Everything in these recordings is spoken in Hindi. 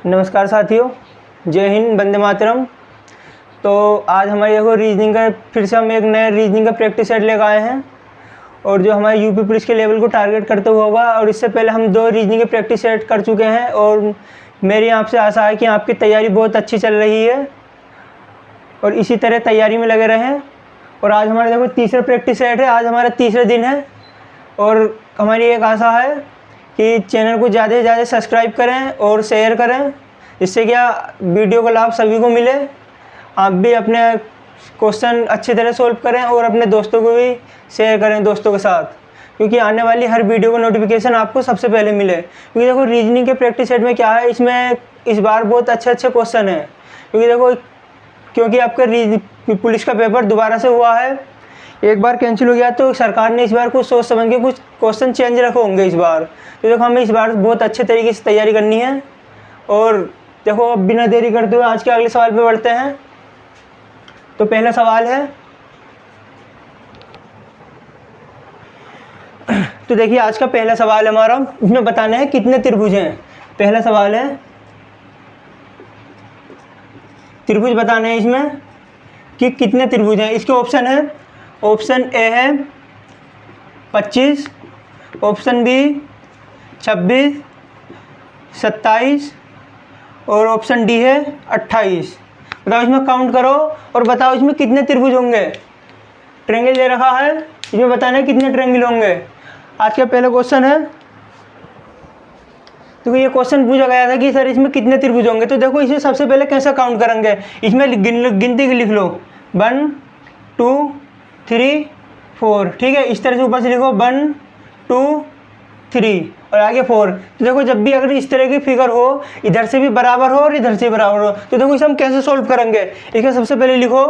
नमस्कार साथियों, जय हिंद, वंदे मातरम। तो आज हमारे देखो रीजनिंग का फिर से हम एक नए रीजनिंग का प्रैक्टिस सेट लेकर आए हैं और जो हमारे यूपी पुलिस के लेवल को टारगेट करते हुआ होगा। और इससे पहले हम 2 रीजनिंग के प्रैक्टिस सेट कर चुके हैं और मेरी आपसे आशा है कि आपकी तैयारी बहुत अच्छी चल रही है और इसी तरह तैयारी में लगे रहें। और आज हमारे देखो तीसरा प्रैक्टिस सेट है, आज हमारा तीसरा दिन है और हमारी एक आशा है कि चैनल को ज़्यादा से ज़्यादा सब्सक्राइब करें और शेयर करें, जिससे क्या वीडियो का लाभ सभी को मिले। आप भी अपने क्वेश्चन अच्छी तरह सोल्व करें और अपने दोस्तों को भी शेयर करें दोस्तों के साथ, क्योंकि आने वाली हर वीडियो का नोटिफिकेशन आपको सबसे पहले मिले। क्योंकि देखो रीजनिंग के प्रैक्टिस सेट में क्या है, इसमें इस बार बहुत अच्छे क्वेश्चन हैं। क्योंकि आपका पुलिस का पेपर दोबारा से हुआ है, एक बार कैंसिल हो गया तो सरकार ने इस बार कुछ सोच समझ के कुछ क्वेश्चन चेंज रखे होंगे इस बार। तो देखो हमें इस बार बहुत अच्छे तरीके से तैयारी करनी है। और देखो अब बिना देरी करते हुए आज के अगले सवाल पे बढ़ते हैं। तो पहला सवाल है, तो देखिए आज का पहला सवाल हमारा, इसमें बताना है कितने त्रिभुज हैं। पहला सवाल है त्रिभुज बताने हैं इसमें कि कितने त्रिभुज हैं। इसके ऑप्शन है, ऑप्शन ए है 25, ऑप्शन बी 26, 27 और ऑप्शन डी है 28। बताओ इसमें काउंट करो और बताओ इसमें कितने त्रिभुज होंगे। ट्रायंगल दे रखा है, इसमें बताना है कितने ट्रायंगल होंगे। आज का पहला क्वेश्चन है, तो ये क्वेश्चन पूछा गया था कि सर इसमें कितने त्रिभुज होंगे। तो देखो इसे सबसे पहले कैसे काउंट करेंगे, इसमें गिनती लिख लो 1 2 3 4, ठीक है। इस तरह से ऊपर से लिखो 1 2 3 और आगे 4। तो देखो जब भी अगर इस तरह की फिगर हो, इधर से भी बराबर हो और इधर से भी बराबर हो, तो देखो इसे हम कैसे सोल्व करेंगे। इसका सबसे पहले लिखो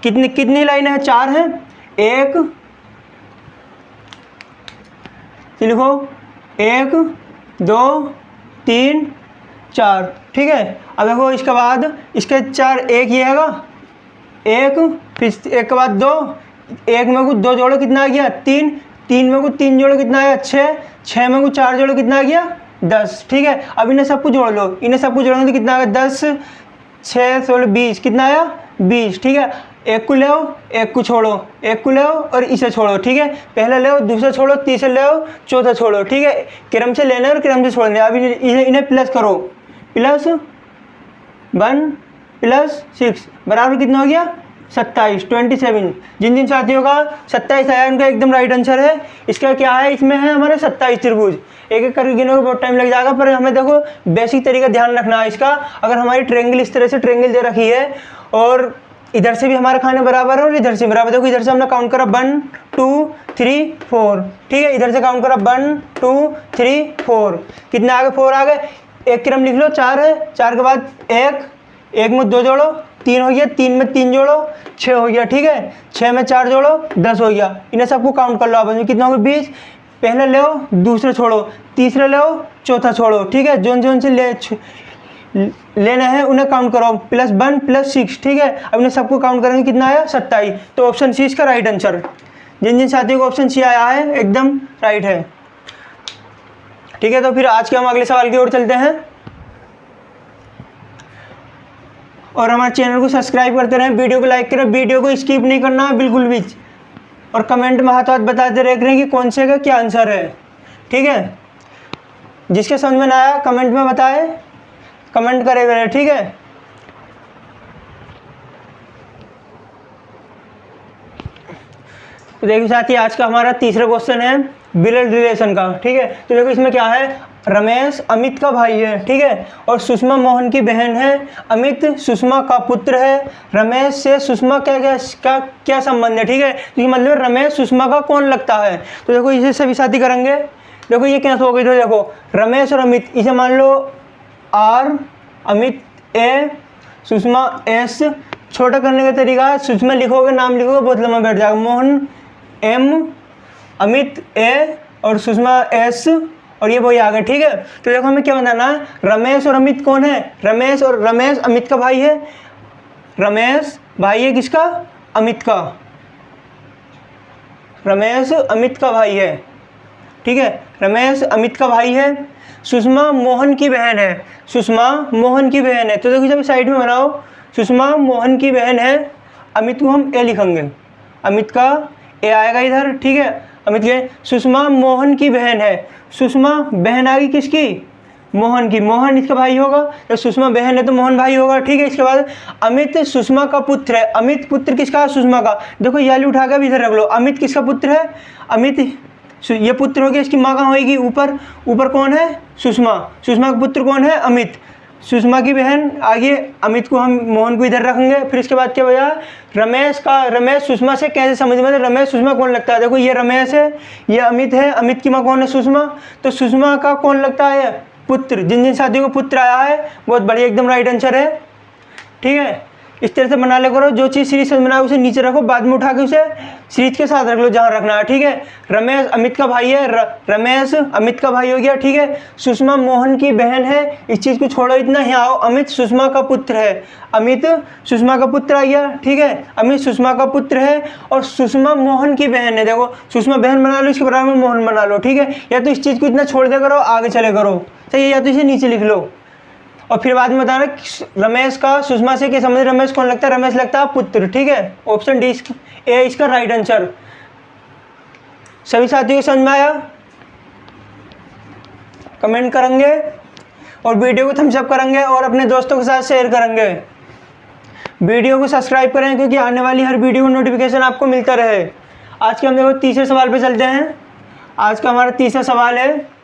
कितनी लाइनें हैं, 4 हैं। 1 लिखो 1 2 3 4, ठीक है। अब देखो इसके बाद इसके 4, एक ये हैगा 1, फिर 1 के बाद 2, 1 में को 2 जोड़ो कितना आ गया 3, 3 में को 3 जोड़ो कितना आया 6, 6 में को 4 जोड़ो कितना आ गया 10, ठीक है। अब इन्हें सबको जोड़ लो, इन्हें सबको जोड़ेंगे तो कितना आ गया 10 6 16 20, कितना आया 20, ठीक है। एक को ले आओ, एक को छोड़ो, एक को ले आओ और इसे छोड़ो, ठीक है। पहले ले आओ, दूसरा छोड़ो, तीसरा ले आओ, चौथा छोड़ो, ठीक है। क्रम से लेना और क्रम से छोड़ना। अब इन्हें प्लस करो, +1 +6 बराबर कितना हो गया 27, 27। जिन साथियों का 27 आया उनका एकदम राइट आंसर है। इसका क्या है, इसमें है हमारे 27 त्रिभुज। एक एक करके गिनोगे बहुत टाइम लग जाएगा, पर हमें देखो बेसिक तरीका ध्यान रखना है इसका। अगर हमारी ट्रायंगल इस तरह से ट्रायंगल दे रखी है और इधर से भी हमारे खाने बराबर है और इधर से बराबर, देखो इधर से हमने काउंट करा 1 2 3 4, ठीक है। इधर से काउंट करा 1 2 3 4, कितना आ गए 4 आ गए। एक क्रम लिख लो, 4 है, 4 के बाद 1 में 2 जोड़ो 3 हो गया, 3 में 3 जोड़ो 6 हो गया, ठीक है। 6 में 4 जोड़ो 10 हो गया। इन्हें सबको काउंट कर लो आपस में, कितना हो गया 20। पहले ले आओ, दूसरा छोड़ो, तीसरा ले आओ, चौथा छोड़ो, ठीक है। जोन से लेना है उन्हें काउंट करो, +1 +6, ठीक है। अब इन्हें सबको काउंट करेंगे, कितना आया 27। तो ऑप्शन सी इसका राइट आंसर। जिन साथियों को ऑप्शन सी आया है एकदम राइट है, ठीक है। तो फिर आज के हम अगले सवाल की ओर चलते हैं और हमारे चैनल को सब्सक्राइब करते रहें, वीडियो को लाइक करें, वीडियो को स्किप नहीं करना है बिल्कुल भी, और कमेंट में हाथ बताते रह कि कौन से का क्या आंसर है, ठीक है। जिसके समझ में ना आया कमेंट में बताए, कमेंट करेगा, ठीक है। तो देखिए साथी आज का हमारा तीसरा क्वेश्चन है ब्लड रिलेशन का, ठीक है। तो देखो इसमें क्या है, रमेश अमित का भाई है, ठीक है, और सुषमा मोहन की बहन है। अमित सुषमा का पुत्र है। रमेश से सुषमा क्या संबंध है, ठीक है। तो ये मतलब रमेश सुषमा का कौन लगता है। तो देखो इसे सभी साथी करेंगे। देखो ये कैसे हो गई, तो देखो रमेश और अमित, इसे मान लो R, Amit A, Sushma S। छोटा करने का तरीका, सुषमा लिखोगे, नाम लिखोगे बहुत लंबा बैठ जाएगा। मोहन M, अमित A और सुषमा S, और ये वही आ गए, ठीक है। तो देखो हमें क्या बताना है, रमेश और अमित कौन है, रमेश अमित का भाई है। रमेश भाई है किसका, अमित का। रमेश अमित का भाई है, ठीक है। रमेश अमित का भाई है, सुषमा मोहन की बहन है, सुषमा मोहन की बहन है। तो देखो जब साइड में बनाओ, सुषमा मोहन की बहन है, अमित को हम ए लिखेंगे, अमित का ए आएगा इधर, ठीक है। अमित के सुषमा मोहन की बहन है, सुषमा बहन आ गई किसकी, मोहन की, मोहन इसका भाई होगा, तो सुषमा बहन है तो मोहन भाई होगा, ठीक है। इसके बाद अमित सुषमा का पुत्र है, अमित पुत्र किसका, सुषमा का। देखो याली उठा कर इधर रख लो, अमित किसका पुत्र है, अमित, ये पुत्र हो गया, इसकी माँ कहाँ होगी, ऊपर, ऊपर कौन है, सुषमा, सुषमा का पुत्र कौन है, अमित, सुषमा की बहन, आगे अमित को हम मोहन को इधर रखेंगे। फिर इसके बाद क्या बचा, रमेश का, रमेश सुषमा से कैसे समझ में, रमेश सुषमा कौन लगता है, देखो ये रमेश है, ये अमित है, अमित की माँ कौन है, सुषमा, तो सुषमा का कौन लगता है, पुत्र, जिन जिन शादियों को पुत्र आया है, बहुत बढ़िया, एकदम राइट आंसर है, ठीक है। इस तरह से बना ले करो, जो चीज़ सीरीज से बनाओ उसे नीचे रखो, बाद में उठा के उसे सीरीज के साथ रख लो जहाँ रखना है, ठीक है। रमेश अमित का भाई है, रमेश अमित का भाई हो गया, ठीक है। सुषमा मोहन की बहन है, इस चीज़ को छोड़ो, इतना यहाँ आओ, अमित सुषमा का पुत्र है, अमित सुषमा का पुत्र आ गया, ठीक है। अमित सुषमा का पुत्र है और सुषमा मोहन की बहन है, देखो सुषमा बहन बना लो, इसके बराबर में मोहन बना लो, ठीक है। या तो इस चीज़ को इतना छोड़ दे करो, आगे चले करो, सही है, या तो इसे नीचे लिख लो और फिर बाद में बताना रमेश का सुषमा से क्या समझ, रमेश कौन लगता है, रमेश लगता है पुत्र, ठीक है। ऑप्शन डी ए इसका राइट आंसर। सभी साथियों को समझ में आया, कमेंट करेंगे और वीडियो को थम्स अप करेंगे और अपने दोस्तों के साथ शेयर करेंगे। वीडियो को सब्सक्राइब करें क्योंकि आने वाली हर वीडियो को नोटिफिकेशन आपको मिलता रहे। आज के हम देखो तीसरे सवाल पे चलते हैं। आज का हमारा तीसरा सवाल है,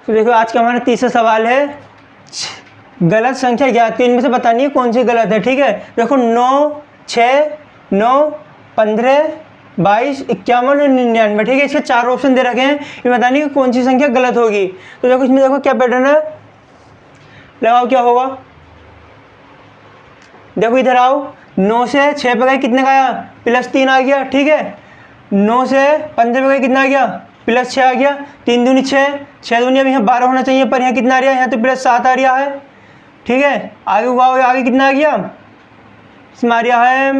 तो देखो आज का हमारा तीसरा सवाल है, गलत संख्या ज्ञात की, इनमें से बतानी है कौन सी गलत है, ठीक है। देखो 9, 6, 9, 15, 22, 51 और 99, ठीक है। इसके 4 ऑप्शन दे रखे हैं, ये बतानी है कौन सी संख्या गलत होगी। तो देखो इसमें देखो क्या पैटर्न है, लगाओ क्या होगा, देखो इधर आओ, 9 से 6 पे गए, कितने का आया, +3 आ गया, ठीक है। 9 से 15 पे गए, कितना आ गया, +6 आ गया, 3 दूनी 6, 6 दूनी अब यहाँ 12 होना चाहिए, पर यहाँ कितना आ रहा है, यहाँ तो +7 आ रहा है, ठीक है। आगे हुआ, आगे कितना आ गया, इसमें आ रहा है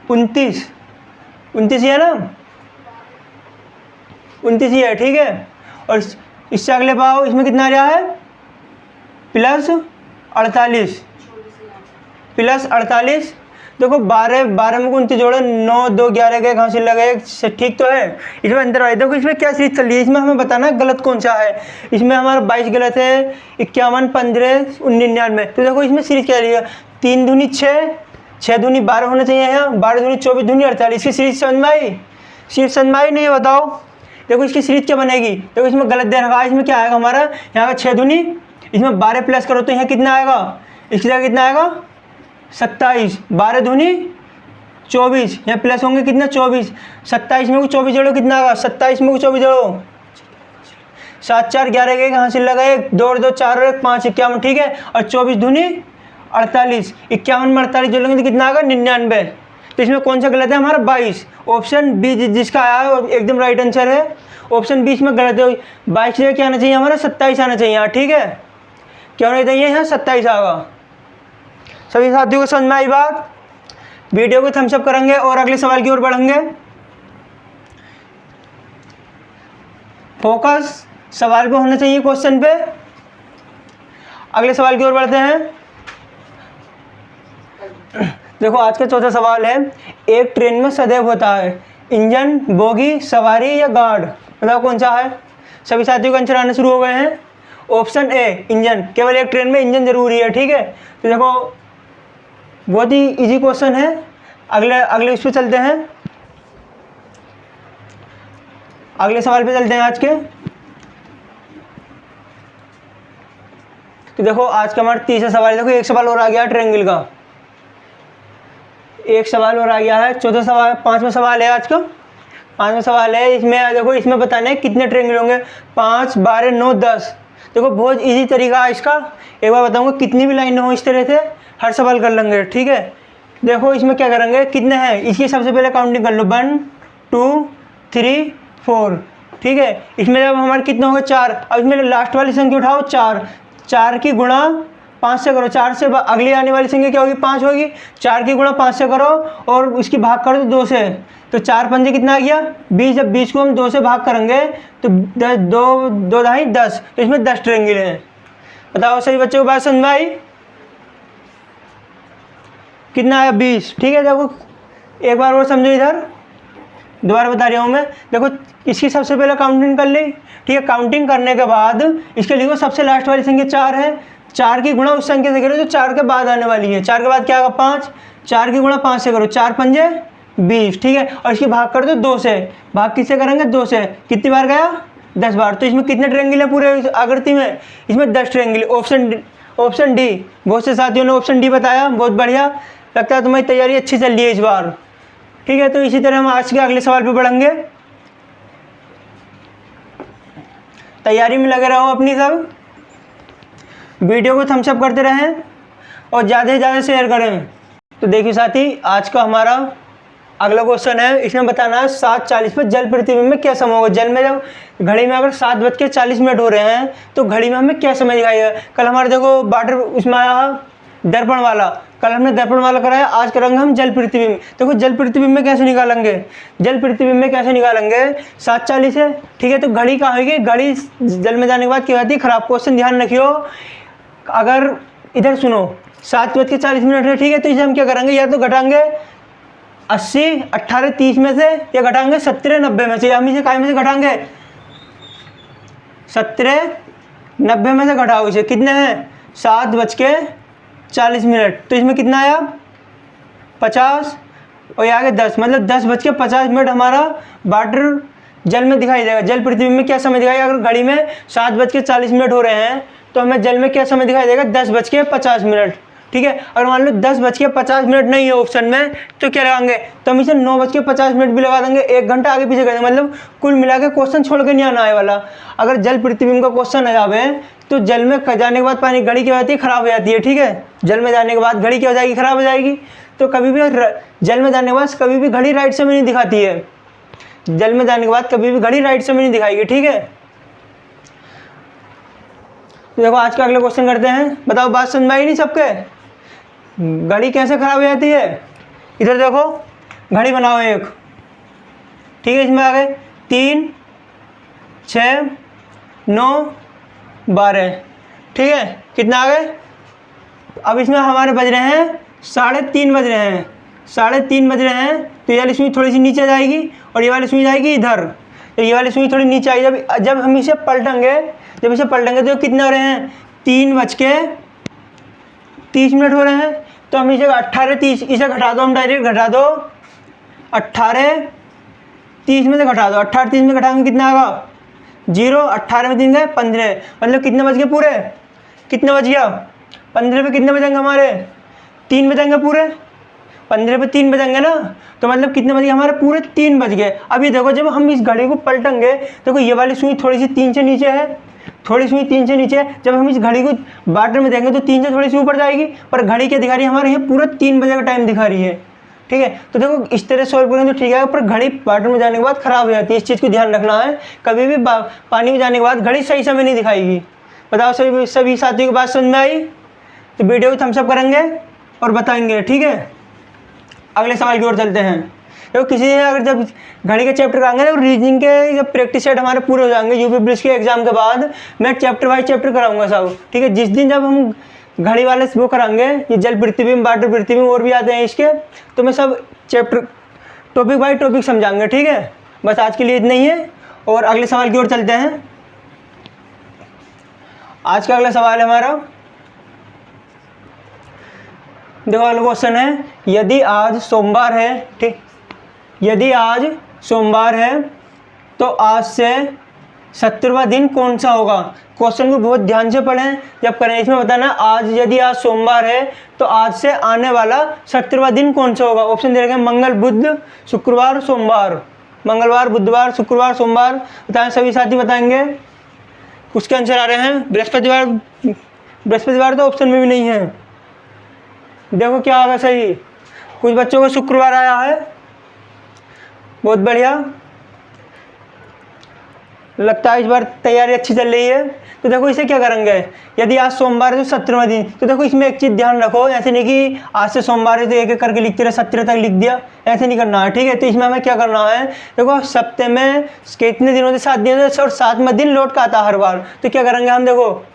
29, 29 ही है ना, 29 ही है, ठीक है। और इससे अगले पाओ, इसमें कितना आ रहा है, +48, +48। देखो 12 में 29 जोड़ो, 9, 2, 11 गए, कहाँ से लगे, ठीक तो है। इसमें अंतर आए, देखो इसमें क्या सीरीज चल रही है, इसमें हमें बताना है गलत कौन सा है। इसमें हमारा 22 गलत है, 51, 15, 99। तो देखो इसमें सीरीज क्या रही है, 3 दूनी 6, 6 दूनी 12 होना चाहिए यहाँ, 12 दूनी 24, दूनी 48। इसकी सीरीज समझ में आई, सीरीज समझ में आई नहीं, बताओ। देखो इसकी सीरीज क्या बनेगी, देखो इसमें गलत दे रखा है, इसमें क्या आएगा हमारा, यहाँ का 6 दूनी, इसमें 12 प्लस करो तो यहाँ कितना आएगा, इसकी जगह कितना आएगा 27, 12 दूनी 24, यहाँ प्लस होंगे कितना 24, 27 में को 24 जोड़ो, कितना आएगा 27 में को 24 जोड़ो, 7, 4, 11 गए, कहाँ से लगा, 1, 2, 2, 4 और 1, 5, 51, ठीक है। और 24 दूनी 48, 51 में 48 जोड़ेंगे तो कितना आएगा 99। तो इसमें कौन सा गलत है हमारा 22, ऑप्शन बी जिसका आया है एकदम राइट आंसर है। ऑप्शन बी इसमें गलत है, 22 से क्या आना चाहिए हमारा 27 आना चाहिए यहाँ, ठीक है। क्या होना चाहिए यहाँ 27 आएगा। सभी साथियों को समझ में आई बात, वीडियो को थम्स अप करेंगे और अगले सवाल की ओर बढ़ेंगे। फोकस सवाल पे होना चाहिए, क्वेश्चन पे। अगले सवाल की ओर बढ़ते हैं। देखो आज का चौथा सवाल है, एक ट्रेन में सदैव होता है इंजन, बोगी, सवारी या गार्ड, बताओ कौन सा है। सभी साथियों का आंसर आने शुरू हो गए हैं। ऑप्शन ए इंजन, केवल एक ट्रेन में इंजन जरूरी है, ठीक है। तो देखो बहुत ही इजी क्वेश्चन है। अगले इस पे चलते हैं, अगले सवाल पे चलते हैं आज के। तो देखो आज का हमारा तीसरा सवाल, देखो एक सवाल और आ गया ट्रायंगल का, एक सवाल और आ गया है। चौथा सवाल, पांचवा सवाल है आज का, पांचवा सवाल है। इसमें देखो इसमें बताना है कितने ट्रायंगल होंगे, 5, 12, 9, 10। देखो बहुत इजी तरीका है इसका, एक बार बताऊंगा, कितनी भी लाइन हो इस तरह से हर सवाल कर लेंगे, ठीक है। देखो इसमें क्या करेंगे, कितने हैं, इसकी सबसे पहले काउंटिंग कर लो, 1, 2, 3, 4, ठीक है। इसमें जब हमारे कितने होंगे 4, अब इसमें लास्ट वाली संख्या उठाओ 4, 4 की गुणा 5 से करो, 4 से अगली आने वाली संख्या क्या होगी, 5 होगी। 4 की गुणा 5 से करो और उसकी भाग करो 2 से, तो 4 पंजे कितना आ गया 20। जब 20 को हम 2 से भाग करेंगे तो 10 2 2 ढाई 10, तो इसमें 10 ट्रायंगल हैं। बताओ सही बच्चों को बात समझ में आई? कितना आया 20। ठीक है, देखो एक बार और समझो, इधर दोबारा बता रहा हूँ मैं। देखो इसकी सबसे पहले काउंटिंग कर ली, ठीक है। काउंटिंग करने के बाद इसके लिखो सबसे लास्ट वाली संख्या 4 है। 4 की गुणा उस संख्या से करो जो 4 के बाद आने वाली है। 4 के बाद क्या होगा 5। 4 की गुणा 5 से करो, 4 पंजे 20, ठीक है। और इसकी भाग कर दो 2 से। भाग किससे करेंगे 2 से। कितनी बार गया 10 बार। तो इसमें कितने ट्रायंगल है पूरे आकृति में, इसमें 10 ट्रायंगल। Option D. बहुत से साथियों ने ऑप्शन डी बताया, बहुत बढ़िया। लगता है तुम्हारी तैयारी अच्छी चल रही है इस बार, ठीक है। तो इसी तरह हम आज के अगले सवाल पे बढ़ेंगे। तैयारी में लगे रहो अपनी, सब वीडियो को थम्स अप करते रहें और ज़्यादा से ज़्यादा शेयर करें। तो देखिए साथी, आज का हमारा अगला क्वेश्चन है। इसमें बताना है 7:40 पर जल प्रतिबिंब में क्या समय होगा। जल में जब घड़ी में अगर 7:40 हो रहे हैं तो घड़ी में हमें क्या समय दिखाएगा। कल हमारे देखो वाटर उसमें आया दर्पण वाला, कल हमने दर्पण वाला कराया, आज करेंगे हम जल प्रतिबिंब। देखो जल प्रतिबिंब में कैसे निकालेंगे, जल प्रतिबिंब में कैसे निकालेंगे 7:40 है, ठीक है। तो घड़ी कहाँ होगी, घड़ी जल में जाने के बाद क्या होती है खराब। क्वेश्चन ध्यान रखियो, अगर इधर सुनो 7:40 है, ठीक है। तो इसे हम क्या करेंगे, या तो घटाएंगे 80 18 30 में से, या घटाएंगे 70 90 में से। हम इसे काय में से घटाएंगे 70 90 में से घटाओ इसे। कितने हैं 7:40। तो इसमें कितना आया 50 और ये आगे 10, मतलब 10:50 हमारा वाटर जल में दिखाई देगा। जल प्रतिबिंब में क्या समय दिखाएगा। अगर घड़ी में 7:40 हो रहे हैं तो हमें जल में क्या समय दिखाई देगा 10:50, ठीक है। अगर मान लो 10:50 नहीं है ऑप्शन में तो क्या लगाएंगे, तो हम इसे 9:50 भी लगा देंगे। 1 घंटा आगे पीछे कर देंगे, मतलब कुल मिला के क्वेश्चन छोड़ के नहीं आना है वाला। अगर जल प्रतिबिंब का क्वेश्चन आ जावे तो जल में जाने के बाद पानी घड़ी क्या हो जाती है खराब हो जाती है, ठीक है। जल में जाने के बाद घड़ी क्या हो जाएगी खराब हो जाएगी। तो कभी भी जल में जाने के बाद कभी भी घड़ी राइट समय नहीं दिखाती है। जल में जाने के बाद कभी भी घड़ी राइट समय नहीं दिखाएगी, ठीक है। तो देखो आज का अगला क्वेश्चन करते हैं। बताओ बात समझ में आई नहीं सबके, घड़ी कैसे खराब हो जाती है। इधर देखो घड़ी बनाओ एक, ठीक है। इसमें आ गए 3 6 9 12, ठीक है। कितना आ गए। अब इसमें हमारे बज रहे हैं 3:30 बज रहे हैं, 3:30 बज रहे हैं। तो ये वाली सुई थोड़ी सी नीचे जाएगी और ये वाली सुई जाएगी इधर। तो ये वाली सुई थोड़ी नीचे आई, जब हम इसे पलटेंगे, तो कितने हो रहे हैं 3:30 हो रहे हैं। तो हम इसे 18:30 इसे घटा दो, हम डायरेक्ट घटा दो 18:30 में से घटा दो। 18:30 में घटाएंगे कितना आएगा 0। 18 में 3 गए 15, मतलब कितने बज गए पूरे, कितने बज गया 15 पे कितने बजेंगे हमारे 3 बजेंगे पूरे। 15 पे 3 बजेंगे ना, तो मतलब कितने बज गए हमारे पूरे 3 बज गए। अभी देखो जब हम इस घड़ी को पलटेंगे, देखो ये वाली सुई थोड़ी सी 3 से नीचे है, थोड़ी सुई 3 से नीचे। जब हम इस घड़ी को वाटर में देंगे तो 3 से थोड़ी सी ऊपर जाएगी, पर घड़ी क्या दिखा रही है हमारे यहाँ पूरा 3 बजे का टाइम दिखा रही है, ठीक है। तो देखो इस तरह सॉल्व करेंगे तो ठीक है, पर घड़ी वाटर में जाने के बाद खराब हो जाती है। इस चीज़ को ध्यान रखना है, कभी भी पानी में जाने के बाद घड़ी सही समय नहीं दिखाएगी। बताओ सभी साथियों की बात समझ में आई। तो वीडियो को थम्स अप करेंगे और बताएंगे, ठीक है। अगले सवाल की ओर चलते हैं। देखो किसी ने अगर जब घड़ी के चैप्टर कराएंगे तो रीजनिंग के जब प्रैक्टिस सेट हमारे पूरे हो जाएंगे यूपी पुलिस के एग्जाम के बाद, मैं चैप्टर वाइज चैप्टर कराऊंगा सब, ठीक है। जिस दिन जब हम घड़ी वाले वो कराएंगे, ये जल प्रतिबिंब वाटर प्रतिबिंब और भी आते हैं इसके, तो मैं सब चैप्टर टॉपिक बाय टॉपिक समझाऊंगा, ठीक है। बस आज के लिए इतना ही है और अगले सवाल की ओर चलते हैं। आज का अगला सवाल है हमारा, देखो अगला क्वेश्चन है, यदि आज सोमवार है, ठीक, यदि आज सोमवार है तो आज से 70वां दिन कौन सा होगा। क्वेश्चन को बहुत ध्यान से पढ़ें जब करें। इसमें बताना आज, यदि आज सोमवार है तो आज से आने वाला 70वां दिन कौन सा होगा। ऑप्शन दे रखे हैं मंगल बुध शुक्रवार सोमवार, मंगलवार बुधवार शुक्रवार सोमवार। बताएं सभी साथी बताएंगे। उसके आंसर आ रहे हैं बृहस्पतिवार। बृहस्पतिवार तो ऑप्शन में भी नहीं है। देखो क्या आगा सही, कुछ बच्चों को शुक्रवार आया है, बहुत बढ़िया। लगता है इस बार तैयारी अच्छी चल रही है। तो देखो इसे क्या करेंगे, यदि आज सोमवार है तो 17वां दिन, तो देखो इसमें एक चीज़ ध्यान रखो, ऐसे नहीं कि आज से सोमवार है तो एक एक करके लिखते रहे 17 तक लिख दिया, ऐसे नहीं करना है, ठीक है। तो इसमें हमें क्या करना है, देखो सप्ताह में कितने दिन होते, 7 दिन होते और 7वां दिन लौट का आता हर बार। तो क्या करेंगे हम, देखो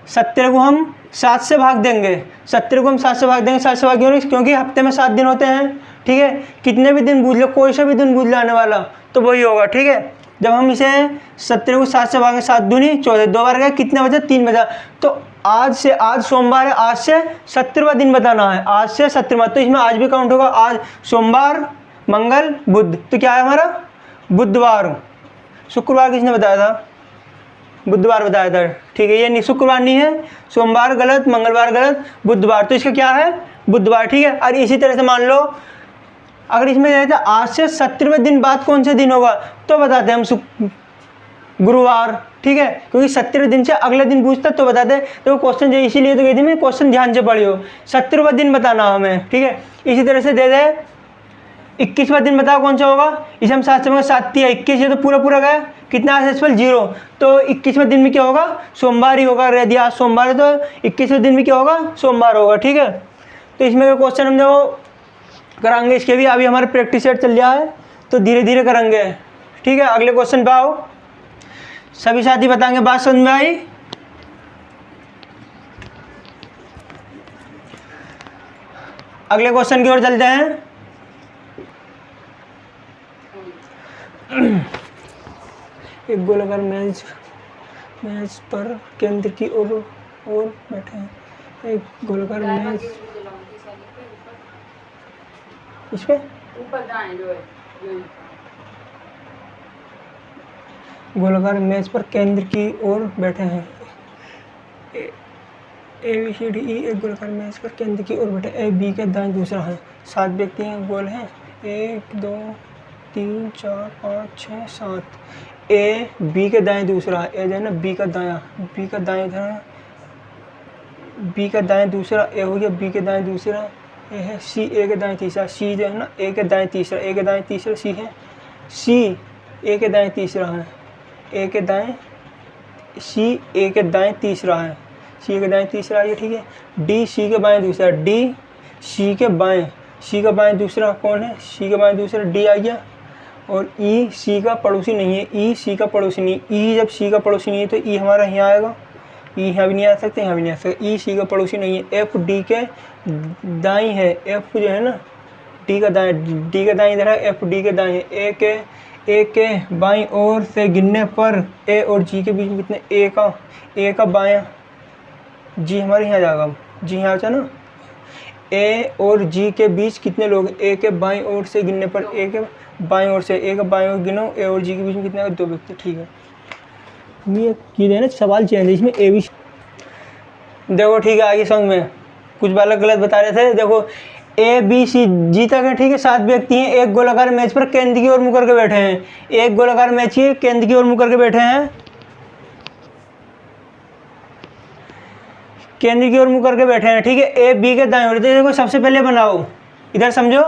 17 को हम 7 से भाग देंगे, 17 को हम 7 से भाग देंगे। 7 से भाग क्योंकि हफ्ते में 7 दिन होते हैं, ठीक है। कितने भी दिन बूझ लो, कोई सा भी दिन बूझ लाने वाला तो वही होगा, ठीक है। जब हम इसे 17 को 7 से भागें, 7 दूनी 14, 2 बार गए, कितने बजे, 3 बजा। तो आज सोमवार है, आज से 17वां दिन बताना है, आज से 17वां। तो इसमें आज भी काउंट होगा, आज सोमवार, मंगल, बुध, तो क्या है हमारा बुधवार। शुक्रवार किसने बताया था, बुधवार बताया था, ठीक है। ये नहीं, शुक्रवार नहीं है, सोमवार गलत, मंगलवार गलत, बुधवार, तो इसका क्या है बुधवार, ठीक है। और इसी तरह से मान लो अगर इसमें रहता आज से 17वें दिन बाद कौन सा दिन होगा, तो बताते हैं हम गुरुवार, ठीक है, क्योंकि 17वें दिन से अगले दिन पूछता तो बताते। तो क्वेश्चन जो इसीलिए तो कहती मैं क्वेश्चन ध्यान से पढ़ियो, 17वां दिन बताना हमें, ठीक है। इसी तरह से दे दे 21वां दिन बताओ कौन सा होगा, इसे हम 7 से 7 या 21, ये तो पूरा पूरा गया, कितना है 0, तो 21वां दिन में क्या होगा, सोमवार ही होगा। यदि आज सोमवार है तो 21वें दिन में क्या होगा, सोमवार होगा, ठीक है। तो इसमें क्वेश्चन हम देखो कराएंगे, इसके भी अभी हमारे प्रैक्टिस सेट चल रहा है तो धीरे धीरे करेंगे, ठीक है। अगले क्वेश्चन पे आओ, सभी साथी बताएंगे, बात समझ में आई। अगले क्वेश्चन की ओर चलते हैं। एक गोलाकार मेज पर केंद्र की ओर बैठे हैं, एक गोलाकार मेज इस पे ऊपर दाएं जो है, गोलाकार मेज पर केंद्र की ओर बैठे हैं, ए बी सी डी ई, एक गोलाकार मेज पर केंद्र की ओर बैठे, ए बी के दाएं दूसरा है, 7 व्यक्ति हैं, गोल हैं, 1 2 3 4 5 6 7, ए बी के दाएं दूसरा है, ए जो है ना बी का दायां, बी का दाएं इधर, बी का दाएं दूसरा, ए हो गया बी के दाएं दूसरा, ए है सी, ए के दाएं तीसरा, सी जो है ना ए के दाएं तीसरा, ए के दाएं तीसरा सी है, सी ए के दाएं तीसरा है, ए के दाएं, सी ए के दाएं तीसरा है, सी के दाएं तीसरा है, ठीक है। डी सी के बाएं दूसरा, डी सी के बाएं, सी का बाएं दूसरा कौन है, सी के बाएं दूसरा डी आ गया। और ई सी का पड़ोसी नहीं है, ई सी का पड़ोसी नहीं, ई जब सी का पड़ोसी नहीं है तो ई हमारा यहाँ आएगा, ई यहाँ भी नहीं आ सकते, यहाँ भी नहीं आ सकते, ई सी का पड़ोसी नहीं है। एफ डी के दाई है, एफ जो है ना डी का दाएं, डी का दाएं इधर है, एफ डी के दाएं है। ए के बाईं ओर से गिनने पर ए और जी के बीच में कितने, ए का बायां, जी हमारे यहाँ जाएगा, जी यहाँ आता ना, ए और जी के बीच कितने लोग, ए के बाईं ओर से गिनने पर, ए के बाईं ओर से, ए का बाईं ओर गिनो, ए और जी के बीच में कितने, 2 व्यक्ति, ठीक है। ये है ना सवाल चेंज है इसमें, ए बी देखो, ठीक है। आगे समझ में, कुछ बालक गलत बता रहे थे, देखो ए बी सी जी तक है, ठीक है। 7 व्यक्ति हैं, एक गोलाकार मेज पर केंद्र की ओर मुकर के बैठे हैं, एक गोलाकार मेज की केंद्र की ओर मुकर के बैठे हैं, केंद्र की ओर मुकर के बैठे हैं, ठीक है। ए बी के दाएं ओर, देखो सबसे पहले बनाओ, इधर समझो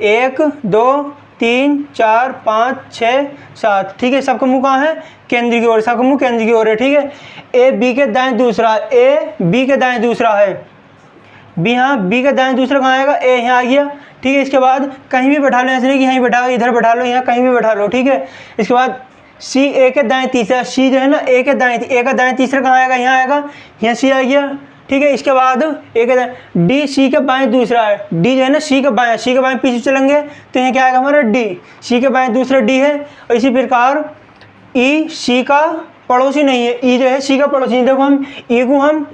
1 2 3 4 5 6 7, ठीक है। सबका मुंह कहाँ है, केंद्र की ओर, सबका मुंह केंद्र की ओर है, ठीक है। ए बी के दाएं दूसरा, ए बी के दाएं दूसरा है, बी, हाँ बी का दाएं दूसरा कहाँ आएगा, ए यहाँ आ गया, ठीक है। इसके बाद कहीं भी बैठा लो, ऐसे नहीं कि यहीं बैठा, इधर बैठा लो, यहाँ कहीं भी बैठा लो, ठीक है। इसके बाद सी ए के दाएं तीसरा, सी जो है ना ए के दाएं, ए का दाएं तीसरा कहाँ आएगा, यहाँ आएगा, यहाँ सी आ गया, ठीक है। इसके बाद ए के दाएं, डी सी के बाएं दूसरा है, डी जो है ना सी के बाएं, सी के बाएं पीछे चलेंगे तो यहाँ क्या आएगा हमारा डी, सी के बाएं दूसरा डी है। और इसी प्रकार ई सी का पड़ोसी नहीं है, ई जो है सी का पड़ोसी नहीं। देखो हम ई को हम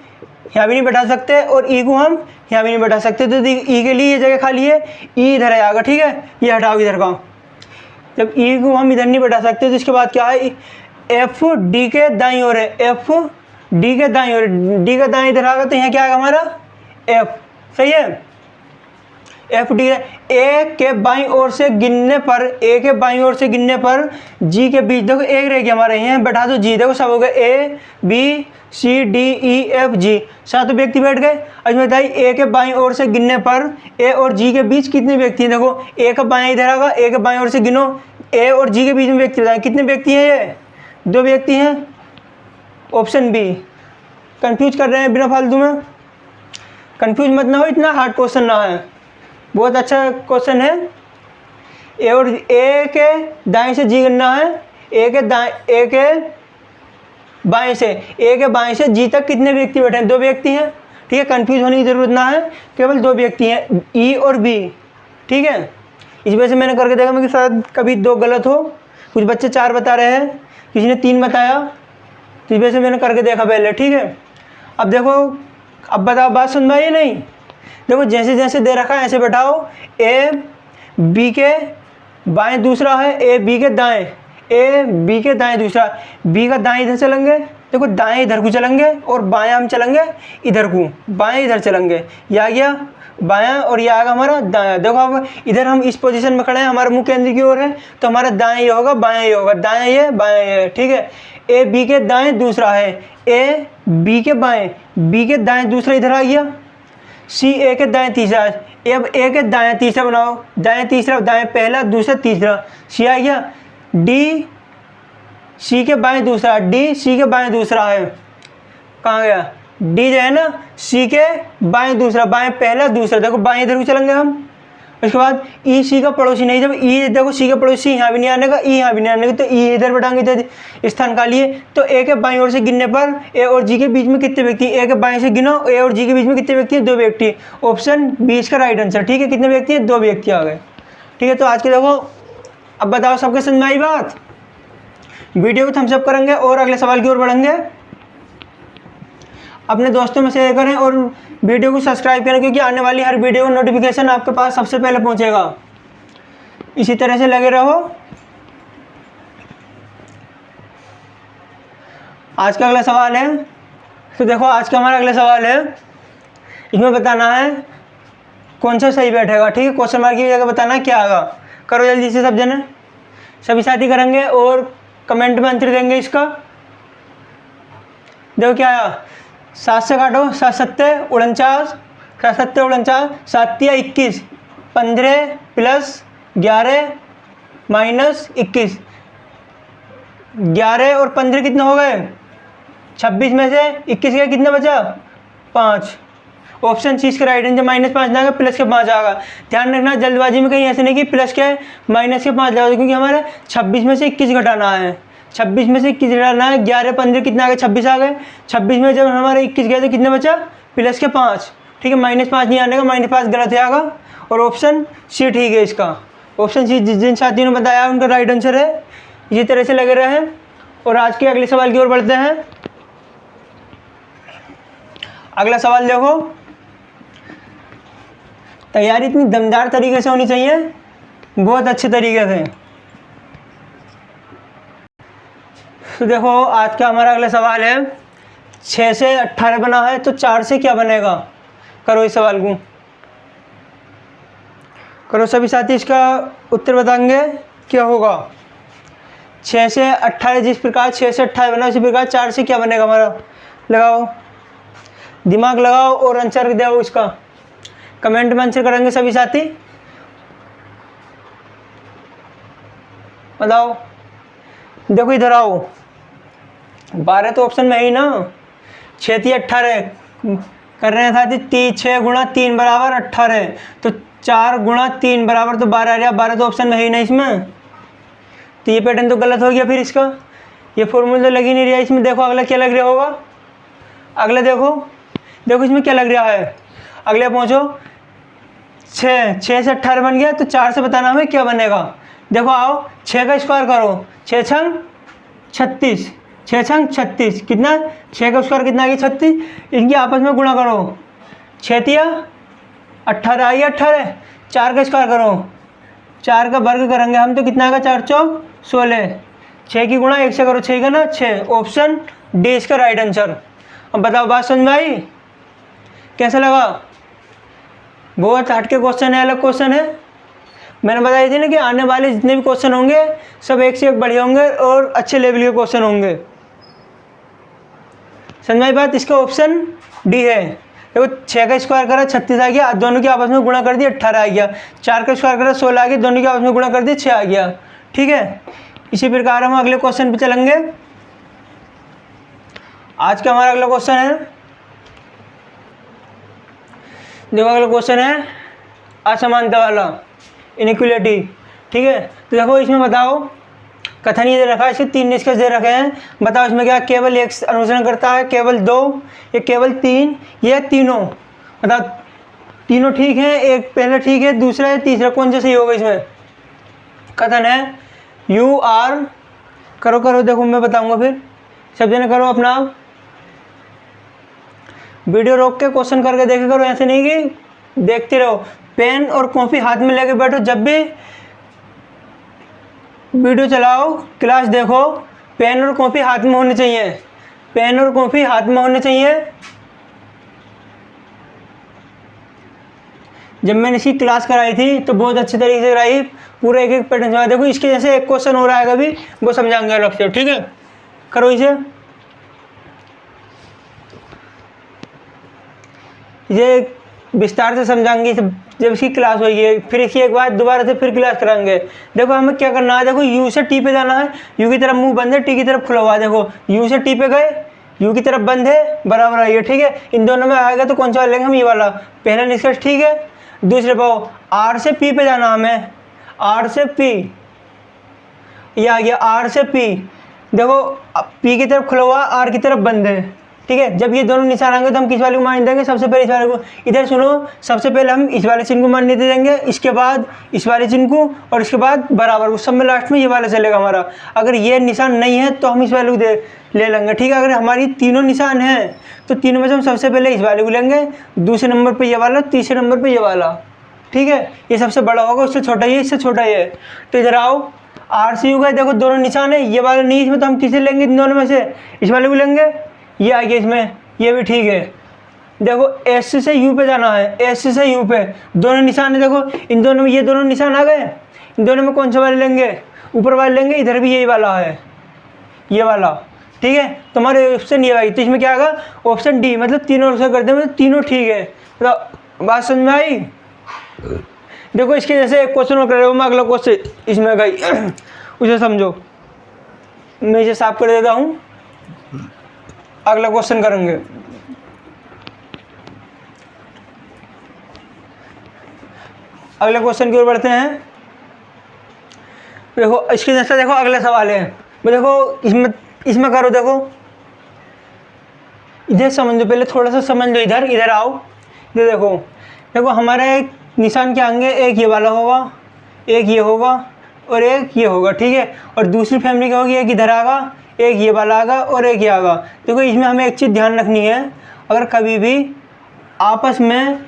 यहाँ भी नहीं बैठा सकते और ई को हम यहाँ भी नहीं बैठा सकते, तो ई के लिए ये जगह खाली है, ई इधर आएगा, ठीक है। ये हटाओ इधर का, जब ई को हम इधर नहीं बैठा सकते तो इसके बाद क्या है, एफ डी के दाईं ओर है, एफ डी के दाईं ओर, डी का दाईं इधर आएगा तो यहाँ क्या आएगा हमारा एफ, सही है। एफ डी ए के बाईं ओर से गिनने पर, ए के बाईं ओर से गिनने पर जी के बीच, देखो एक रह गया हमारे, यहाँ बैठा दो जी, देखो सब हो गए A B C D E F G, 7 व्यक्ति बैठ गए। अब बताइए ए के बाईं ओर से गिनने पर ए और जी के बीच कितने व्यक्ति हैं, देखो ए का बायां इधर आएगा, ए के बाईं ओर से गिनो, ए और जी के बीच में व्यक्ति बताएं। कितने व्यक्ति हैं ये? 2 व्यक्ति हैं। Option B. कंफ्यूज कर रहे हैं बिना फालतू में? कंफ्यूज मत ना हो, इतना हार्ड क्वेश्चन ना है, बहुत अच्छा क्वेश्चन है। ए और ए के दाएं से जी करना है, ए के बाएं से जी तक कितने व्यक्ति बैठे हैं? 2 व्यक्ति हैं, ठीक है। कंफ्यूज होने की ज़रूरत ना है, केवल 2 व्यक्ति हैं, ई और बी, ठीक है। इस वजह से मैंने करके देखा मैं कि शायद कभी 2 गलत हो। कुछ बच्चे 4 बता रहे हैं, किसी ने 3 बताया, तो इस वजह से मैंने करके देखा पहले, ठीक है। अब देखो, अब बताओ, बात सुन पाइए नहीं? देखो जैसे जैसे दे रखा है ऐसे बैठाओ। ए बी के बाएं दूसरा है, ए बी के दाएं, ए बी के दाएं दूसरा, बी का दाएं इधर चलेंगे, देखो दाएं इधर को चलेंगे और बायां हम चलेंगे इधर को, बाएं इधर चलेंगे, ये आ गया बायां और ये आ गया हमारा दायां। देखो अब इधर हम इस पोजीशन में खड़े हैं, हमारा मुंह केंद्र की ओर है, तो हमारा दाएं ये होगा, बायां ये होगा, दायां ये बायां ये, ठीक है। ए बी के दाएं दूसरा है, ए बी के बाएं, बी के दाएं दूसरा इधर आ गया, सी ए के दाएं तीसरा, अब ए के दाएं तीसरा बनाओ, दाएं तीसरा, दाएं पहला दूसरा तीसरा, सी आ गया। डी सी के बाएं दूसरा, डी सी के बाएं दूसरा है, कहाँ गया? डी जो है ना सी के बाएं दूसरा, बाएं पहला दूसरा, देखो बाएं इधर को चलेंगे हम। उसके बाद ई सी का पड़ोसी नहीं, जब ई देखो सी का पड़ोसी यहाँ भी नहीं आने का, ई यहाँ भी नहीं आने का, तो ई इधर बैठाएंगे, इधर स्थान का लिए। तो ए के बाईं ओर से गिनने पर ए और जी के बीच में कितने व्यक्ति? ए के बाएं से गिनो, ए और जी के बीच में कितने व्यक्ति हैं? 2 व्यक्ति। ऑप्शन बी इसका राइट आंसर, ठीक है। कितने व्यक्ति हैं? 2 व्यक्ति आ गए, ठीक है। तो आज के देखो, अब बताओ सबके समझ में आई बात? वीडियो को थम्स अप करेंगे और अगले सवाल की ओर बढ़ेंगे। अपने दोस्तों में शेयर करें और वीडियो को सब्सक्राइब करें, क्योंकि आने वाली हर वीडियो का नोटिफिकेशन आपके पास सबसे पहले पहुंचेगा। इसी तरह से लगे रहो। आज का अगला सवाल है, तो देखो आज का हमारा अगला सवाल है, इसमें बताना है कौन सा सही बैठेगा, ठीक है। क्वेश्चन मार्क की जगह बताना है क्या आएगा। करो जल्दी से सब जने, सभी साथी करेंगे और कमेंट में आंसर देंगे इसका। देखो क्या आया, 7 से काटो, 7 सत्ते 49, 7 सत्ते 49, 7 तिया 21, 15 प्लस 11 माइनस 21, 11 और 15 कितने हो गए? 26 में से 21 के कितने बचा? 5। ऑप्शन सी इसका राइट आंसर, -5 ना आएगा, प्लस के 5 आएगा। ध्यान रखना जल्दबाजी में कहीं ऐसे नहीं कि प्लस के माइनस के 5 लगा, क्योंकि हमारे 26 में से 21 घटाना है, 26 में से 21 घटाना है। 11 15 कितना आ गए? 26 आ गए। 26 में जब हमारे 21 गए तो कितने बचा? प्लस के 5, ठीक है। -5 नहीं आने का, -5 गलत आएगा और ऑप्शन सी ठीक है इसका। ऑप्शन सी जिन साथियों ने बताया उनका राइट आंसर है। इसी तरह से लगे रहे और आज के अगले सवाल की ओर बढ़ते हैं। अगला सवाल देखो, तैयारी इतनी दमदार तरीके से होनी चाहिए, बहुत अच्छे तरीके से। तो देखो आज का हमारा अगला सवाल है, 6 से 18 बना है तो 4 से क्या बनेगा? करो इस सवाल को, करो सभी साथी, इसका उत्तर बताएंगे क्या होगा। 6 से 18, जिस प्रकार 6 से 18 बना उसी प्रकार 4 से क्या बनेगा हमारा? लगाओ, दिमाग लगाओ और आंसर दो इसका। कमेंट में आंसर करेंगे सभी साथी, बताओ। देखो इधर आओ, 12 तो ऑप्शन में ही ना, 6 3 18 कर रहे हैं साथी। 6 गुणा 3 बराबर 18, तो 4 गुणा 3 बराबर तो 12 आ गया। 12 तो ऑप्शन में ही ना इसमें, तो ये पैटर्न तो गलत हो गया फिर इसका। ये फॉर्मूला तो लग ही नहीं रहा इसमें। देखो अगला क्या लग रहा होगा, अगला देखो, देखो इसमें क्या लग रहा है। अगले पहुँचो, 6 से 18 बन गया तो 4 से बताना हमें क्या बनेगा। देखो आओ, 6 का स्क्वायर करो, 6 छंग 36, 6 छंग 36 कितना? 6 का स्क्वायर कितना आ गया? 36। इनकी आपस में गुणा करो, 6 तिया 18 आ गया 18। 4 का स्क्वायर करो, 4 का वर्ग करेंगे हम तो कितना आएगा? 4 चौक 16। 6 की गुणा 1 से करो, 6 का ना 6। ऑप्शन डी इसका राइट आंसर। अब बताओ बात समझ में आई? कैसा लगा? बहुत हटके क्वेश्चन है, अलग क्वेश्चन है। मैंने बताई थी ना कि आने वाले जितने भी क्वेश्चन होंगे सब एक से एक बढ़िया होंगे और अच्छे लेवल के क्वेश्चन होंगे। समझ आई बात? इसका ऑप्शन डी है। देखो 6 का स्क्वायर करा 36 आ गया, दोनों की आपस में गुणा कर दिया 18 आ गया। 4 का स्क्वायर करा 16 आ गया, दोनों की आपस में गुणा कर दिया 6 आ गया। ठीक है। इसी प्रकार हम अगले क्वेश्चन पे चलेंगे। आज का हमारा अगला क्वेश्चन है, देखो अगला क्वेश्चन है असमानता वाला, इनइक्वलिटी। ठीक है, तो देखो इसमें बताओ, कथन ये दे रखा है, इसके 3 निष्कर्ष दे रखे हैं। बताओ इसमें क्या केवल एक अनुसरण करता है, केवल 2 या केवल 3 या तीनों? बताओ तीनों ठीक है, एक पहले ठीक है, दूसरा या तीसरा, कौन सा सही होगा इसमें? कथन है यू आर, करो देखो मैं बताऊंगा फिर, सब जने करो अपना, वीडियो रोक के क्वेश्चन करके देखे करो, ऐसे नहीं कि देखते रहो। पेन और कॉपी हाथ में लेके बैठो, जब भी वीडियो चलाओ, क्लास देखो, पेन और कॉपी हाथ में होने चाहिए, पेन और कॉपी हाथ में होने चाहिए। जब मैंने इसकी क्लास कराई थी तो बहुत अच्छे तरीके से कराई, पूरा एक पैटर्न समझा। देखो इसके जैसे एक क्वेश्चन हो रहा है अभी, वो समझाएंगे अलग से, ठीक है। करो इसे, ये विस्तार से समझाएंगे जब इसकी क्लास होगी, फिर इसकी एक बार दोबारा से फिर क्लास कराएंगे। देखो हमें क्या करना है, देखो यू से टी पे जाना है, यू की तरफ मुंह बंद है, टी की तरफ खुला हुआ है। देखो यू से टी पे गए, यू की तरफ बंद है, बराबर है ये, ठीक है। इन दोनों में आएगा तो कौन सा लेंगे हम? ये वाला, पहला निष्कर्ष, ठीक है। दूसरे पाओ आर से पी पे जाना हमें, आर से पी, ये आ गया आर से पी। देखो पी की तरफ खुला हुआ, आर की तरफ बंद है, ठीक है। जब ये दोनों निशान आएंगे तो हम किस वाले को मान देंगे? सबसे पहले इस वाले को। इधर सुनो, सबसे पहले हम इस वाले चिन्ह को मान्यता देंगे, इसके बाद इस वाले चिन्ह को, और इसके बाद बराबर को, सब में लास्ट में ये वाला चलेगा हमारा। अगर ये निशान नहीं है तो हम इस वाले को ले लेंगे, ठीक है। अगर हमारी तीनों निशान हैं तो तीनों में से हम सबसे पहले इस वाले को लेंगे, दूसरे नंबर पर ये वाला, तीसरे नंबर पर ये वाला, ठीक है। ये सबसे बड़ा होगा, उससे छोटा ये, इससे छोटा ये। तो इधर आओ, आर से यू का देखो दोनों निशान है, ये वाला नहीं, इसमें तो हम किसे लेंगे? इन दोनों में से इस वाले को लेंगे, ये आ गया इसमें, ये भी ठीक है। देखो एस से यू पे जाना है, एस से यू पे दोनों निशान है, देखो इन दोनों में ये दोनों निशान आ गए। इन दोनों में कौन सा वाले लेंगे? ऊपर वाले लेंगे, इधर भी यही वाला है, ये वाला, ठीक है। तो हमारे ऑप्शन ये आई, तो इसमें क्या आएगा? ऑप्शन डी, मतलब तीनों से करते हैं, तीनों ठीक है। तो बात समझ में आई? देखो इसके जैसे एक क्वेश्चन और कर रहे हो, मैं अगला क्वेश्चन इसमें गई उसे समझो, मैं इसे साफ कर देता हूँ, अगला क्वेश्चन करेंगे। अगले क्वेश्चन की ओर बढ़ते हैं। देखो इसके जैसा, देखो अगले सवाल है, वो देखो इसमें करो, देखो इधर समझो, पहले थोड़ा सा समझ लो, इधर आओ, इधर देखो हमारे निशान के आगे एक ये वाला होगा, एक ये होगा और एक ये होगा, ठीक है। और दूसरी फैमिली क्या होगी? एक इधर आगा, एक ये वाला आगा और एक ये आगा। देखो इसमें हमें एक चीज़ ध्यान रखनी है, अगर कभी भी आपस में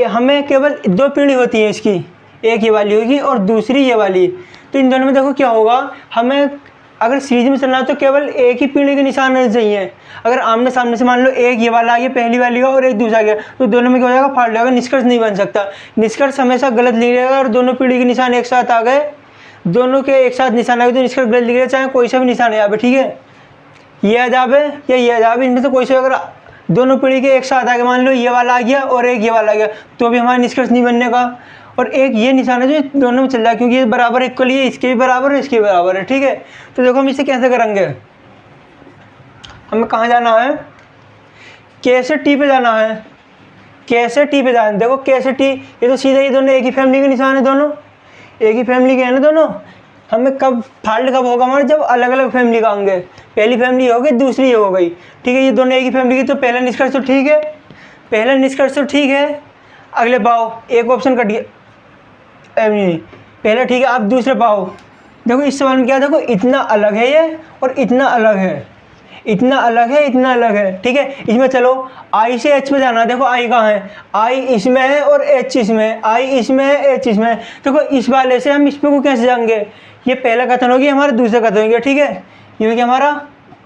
हमें केवल 2 पीढ़ी होती है इसकी, एक ये वाली होगी और दूसरी ये वाली, तो इन दोनों में देखो क्या होगा, हमें अगर सीरीज में चलना है तो केवल एक ही पीढ़ी के निशान रहने चाहिए। अगर आमने सामने से मान लो एक ये वाला आ गया, पहली वाली का, और एक दूसरा आ गया, तो दोनों में क्या हो जाएगा? फाड़ जाएगा, निष्कर्ष नहीं बन सकता। निष्कर्ष हमेशा गलत लिखेगा, और दोनों पीढ़ी के निशान एक साथ आ गए, दोनों के एक साथ निशान आ गए तो निष्कर्ष गलत लिखेगा, चाहे कोई सा भी निशान है यहाँ पे, ठीक है। ये अजाब है या ये अजाब है, इनमें से कोई से अगर दोनों पीढ़ी के एक साथ आ गए, मान लो ये वाला आ गया और एक ये वाला आ गया, तो भी हमारा निष्कर्ष नहीं बनने का। और एक ये निशान है जो दोनों में चल रहा है, क्योंकि ये बराबर इक्वली है, इसके भी बराबर है, इसके भी बराबर है, ठीक है। तो देखो हम इसे कैसे करेंगे, हमें कहाँ जाना है? के से टी पे जाना है, के से टी पे जाना है। देखो के से टी, ये तो सीधा, ये दोनों एक ही फैमिली के निशान है, दोनों एक ही फैमिली के हैं ना दोनों। हमें कब फाल्ट कब होगा हमारे? जब अलग अलग फैमिली का होंगे, पहली फैमिली हो गई, दूसरी ये हो गई, ठीक है। ये दोनों एक ही फैमिली की, तो पहला निष्कर्ष तो ठीक है, पहला निष्कर्ष तो ठीक है। अगले पाओ, एक ऑप्शन कट गया, नहीं पहला ठीक है, आप दूसरे पाओ। देखो इस सवाल में क्या, देखो इतना अलग है ये और इतना अलग है, इतना अलग है, इतना अलग है, ठीक है। इसमें चलो आई से एच पे जाना है। देखो आई कहाँ है? आई इसमें है और एच इसमें है, आई इसमें है, एच इसमें है। देखो इस वाले से हम इस पे को कैसे जाएंगे? ये पहला कथन हो गया हमारा, दूसरा कथन हो गया, ठीक है। ये हो गया हमारा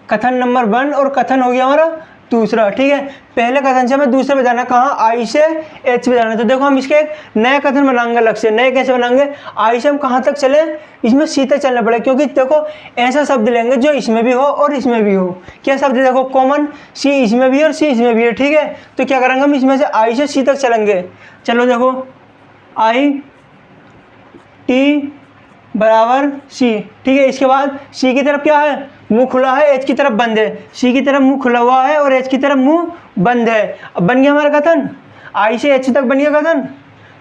कथन नंबर 1 और कथन हो गया हमारा दूसरा, ठीक है। पहले कथन से हमें दूसरे पे जाना, कहाँ? आई से एच पे जाना। तो देखो हम इसके एक नया कथन बनाएंगे अलग से। नए कैसे बनाएंगे? आई से हम कहाँ तक चले? इसमें सी तक चलना पड़ेगा, क्योंकि देखो ऐसा शब्द लेंगे जो इसमें भी हो और इसमें भी हो। क्या शब्द है? देखो कॉमन, सी इसमें भी है और सी इसमें भी है, ठीक है। तो क्या करेंगे हम? इसमें से आई से सी तक चलेंगे। चलो देखो आई टी बराबर सी। ठीक है, इसके बाद सी की तरफ क्या है, मुंह खुला है, एच की तरफ बंद है। सी की तरफ मुंह खुला हुआ है और एच की तरफ मुंह बंद है। अब बन गया हमारा कथन, आई से एच तक बन गया कथन।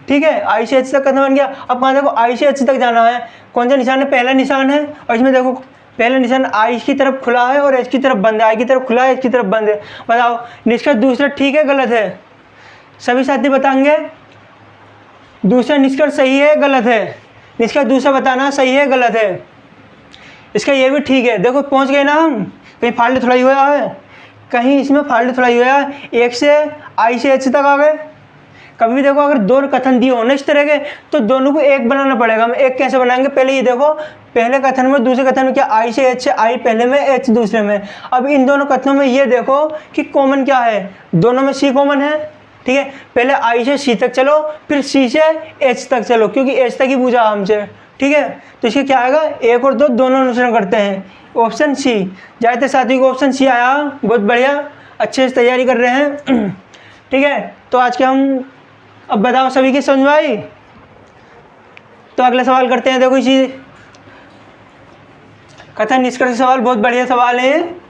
ठीक है, आई से एच तक कथन बन गया। अब कहाँ देखो, आई से एच तक जाना है, कौन सा निशान है, पहला निशान है। और इसमें देखो पहला निशान आई की तरफ खुला है और एच की तरफ बंद है, आई की तरफ खुला है, एच की तरफ बंद है। बताओ निष्कर्ष दूसरा ठीक है गलत है? सभी साथी बताएंगे दूसरा निष्कर्ष सही है गलत है? निष्कर्ष दूसरा बताना सही है गलत है? इसका ये भी ठीक है। देखो पहुंच गए ना हम, कहीं फाल्ट थोड़ा ही हुआ है, कहीं इसमें फाल्ट थोड़ा ही हुआ है। एक से आई से एच तक आ गए। कभी भी देखो अगर दो कथन दिए हो ना इस तरह के, तो दोनों को एक बनाना पड़ेगा। हम एक कैसे बनाएंगे, पहले ये देखो, पहले कथन में दूसरे कथन में क्या, आई से एच, आई पहले में, एच दूसरे में। अब इन दोनों कथनों में ये देखो कि कॉमन क्या है, दोनों में सी कॉमन है। ठीक है, पहले आई से सी तक चलो, फिर सी से एच तक चलो, क्योंकि एच तक ही पूछा हमसे। ठीक है, तो इसके क्या आएगा, एक और दो दोनों अनुसरण करते हैं, ऑप्शन सी। ज़्यादातर साथियों को ऑप्शन सी आया, बहुत बढ़िया, अच्छे से तैयारी कर रहे हैं। ठीक है, तो आज के हम, अब बताओ सभी की समझ में आई? तो अगला सवाल करते हैं। देखो इसी कथन निष्कर्ष सवाल, बहुत बढ़िया सवाल है।